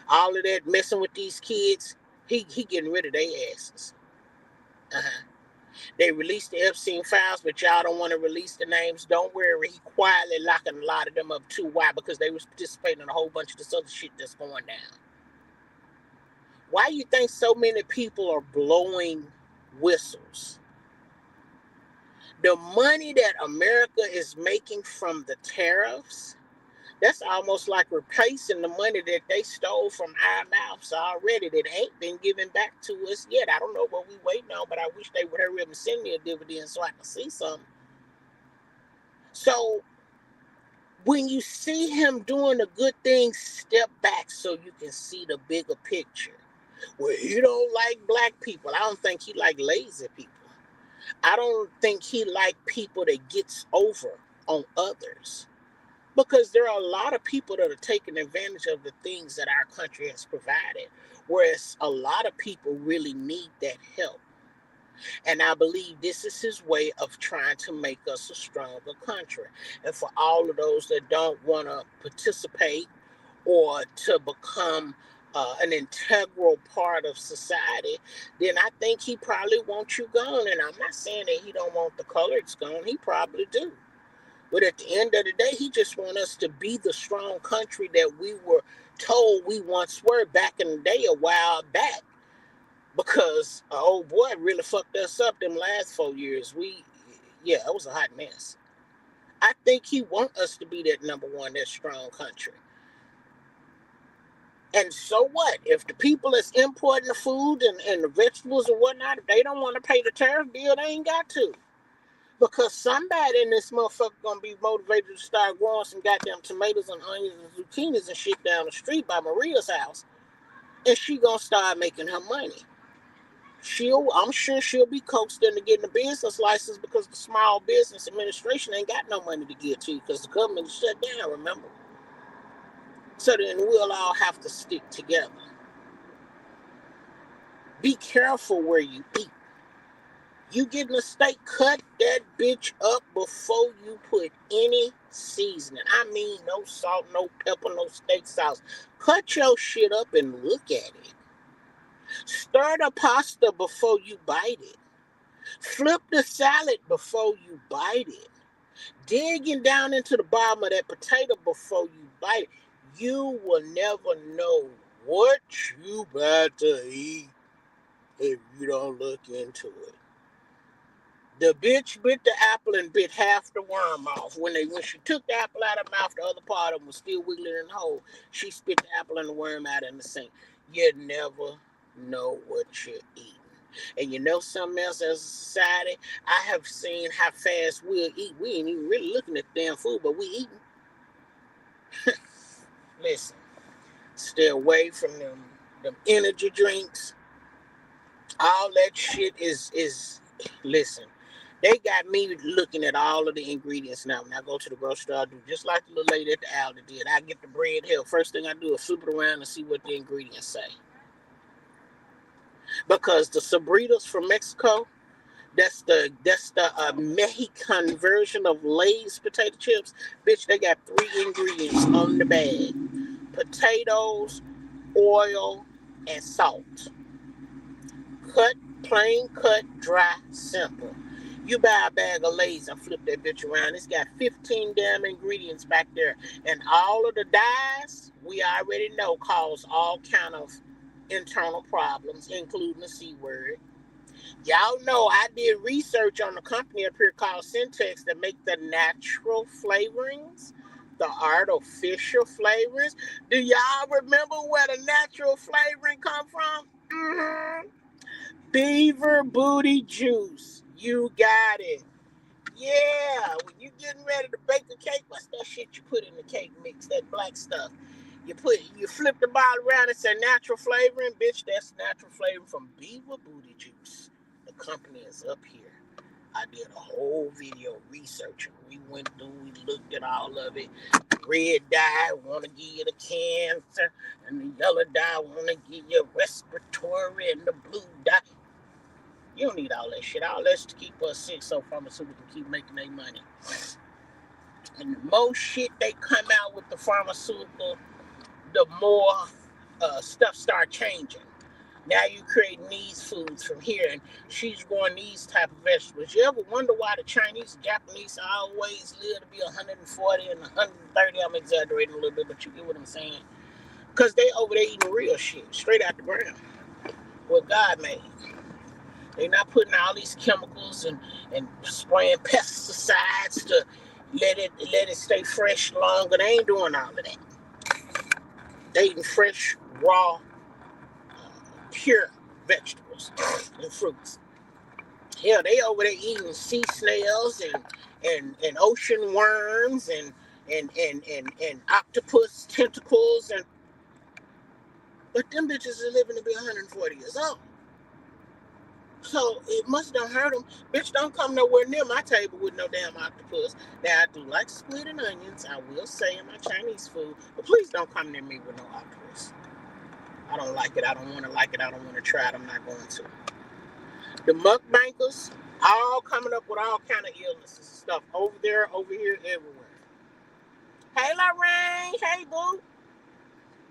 All of that messing with these kids, he getting rid of their asses. Uh-huh. They released the Epstein files, but y'all don't want to release the names. Don't worry, he quietly locking a lot of them up too. Why? Because they was participating in a whole bunch of this other shit that's going down. Why you think so many people are blowing whistles? The money that America is making from the tariffs, that's almost like replacing the money that they stole from our mouths already that ain't been given back to us yet. I don't know what we waiting on, but I wish they would hurry up and send me a dividend so I can see something. So when you see him doing a good thing, step back so you can see the bigger picture. Well, he don't like black people. I don't think he like lazy people. I don't think he like people that gets over on others. Because there are a lot of people that are taking advantage of the things that our country has provided, whereas a lot of people really need that help. And I believe this is his way of trying to make us a stronger country. And for all of those that don't want to participate or to become an integral part of society, then I think he probably wants you gone. And I'm not saying that he don't want the coloreds gone. He probably do. But at the end of the day, he just wants us to be the strong country that we were told we once were back in the day, a while back. Because old boy really fucked us up them last 4 years. It was a hot mess. I think he wants us to be that number one, that strong country. And so what? If the people that's importing the food and the vegetables and whatnot, if they don't want to pay the tariff bill, they ain't got to. Because somebody in this motherfucker gonna be motivated to start growing some goddamn tomatoes and onions and zucchinis and shit down the street by Maria's house. And she gonna start making her money. I'm sure she'll be coaxed into getting a business license because the Small Business Administration ain't got no money to give to you because the government is shut down, remember? So then we'll all have to stick together. Be careful where you eat. You getting a steak, cut that bitch up before you put any seasoning. I mean, no salt, no pepper, no steak sauce. Cut your shit up and look at it. Stir the pasta before you bite it. Flip the salad before you bite it. Digging down into the bottom of that potato before you bite it. You will never know what you about to eat if you don't look into it. The bitch bit the apple and bit half the worm off. When she took the apple out of her mouth, the other part of them was still wiggling in the hole. She spit the apple and the worm out in the sink. You never know what you're eating. And you know something else as a society? I have seen how fast we'll eat. We ain't even really looking at damn food, but we eating. Listen, stay away from them energy drinks. All that shit is listen. They got me looking at all of the ingredients now. When I go to the grocery store, I do just like the little lady at the Aldi did. I get the bread here. First thing I do is flip it around and see what the ingredients say. Because the Sabritas from Mexico, that's the Mexican version of Lay's potato chips. Bitch, they got 3 ingredients on the bag: potatoes, oil, and salt. Plain cut, dry, simple. You buy a bag of Lay's and flip that bitch around. It's got 15 damn ingredients back there. And all of the dyes, we already know, cause all kind of internal problems, including the C word. Y'all know I did research on a company up here called Syntex that make the natural flavorings, the artificial flavorings. Do y'all remember where the natural flavoring come from? Mm-hmm. Beaver booty juice. You got it. Yeah, when you getting ready to bake a cake, what's that shit you put in the cake mix? That black stuff. You flip the bottle around and say natural flavoring, bitch. That's natural flavoring from Beaver booty juice. The company is up here. I did a whole video researching. We went through, we looked at all of it. Red dye want to give you the cancer, and the yellow dye want to give you respiratory, and the blue dye. You don't need all that shit. All that's to keep us sick so pharmaceutical keep making their money. And the more shit they come out with the pharmaceutical, the more stuff start changing. Now you creating these foods from here, and she's growing these type of vegetables. You ever wonder why the Chinese and Japanese always live to be 140 and 130? I'm exaggerating a little bit, but you get what I'm saying. Because they over there eating real shit, straight out the ground. What God made. They're not putting all these chemicals and spraying pesticides to let it stay fresh longer. They ain't doing all of that. They eating fresh, raw, pure vegetables and fruits. Hell, they over there eating sea snails and ocean worms and octopus tentacles, but them bitches are living to be 140 years old. So it must don't hurt them. Bitch, don't come nowhere near my table with no damn octopus. Now, I do like squid and onions, I will say, in my Chinese food, but please don't come near me with no octopus. I don't like it. I don't want to like it. I don't want to try it. I'm not going to. The mukbangers, all coming up with all kind of illnesses and stuff over there, over here, everywhere. Hey, Lorraine. Hey, boo.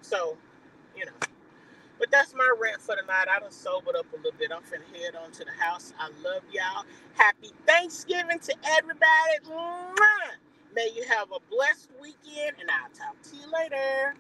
So, you know. But that's my rant for the night. I done sobered up a little bit. I'm finna head on to the house. I love y'all. Happy Thanksgiving to everybody. Mwah! May you have a blessed weekend, and I'll talk to you later.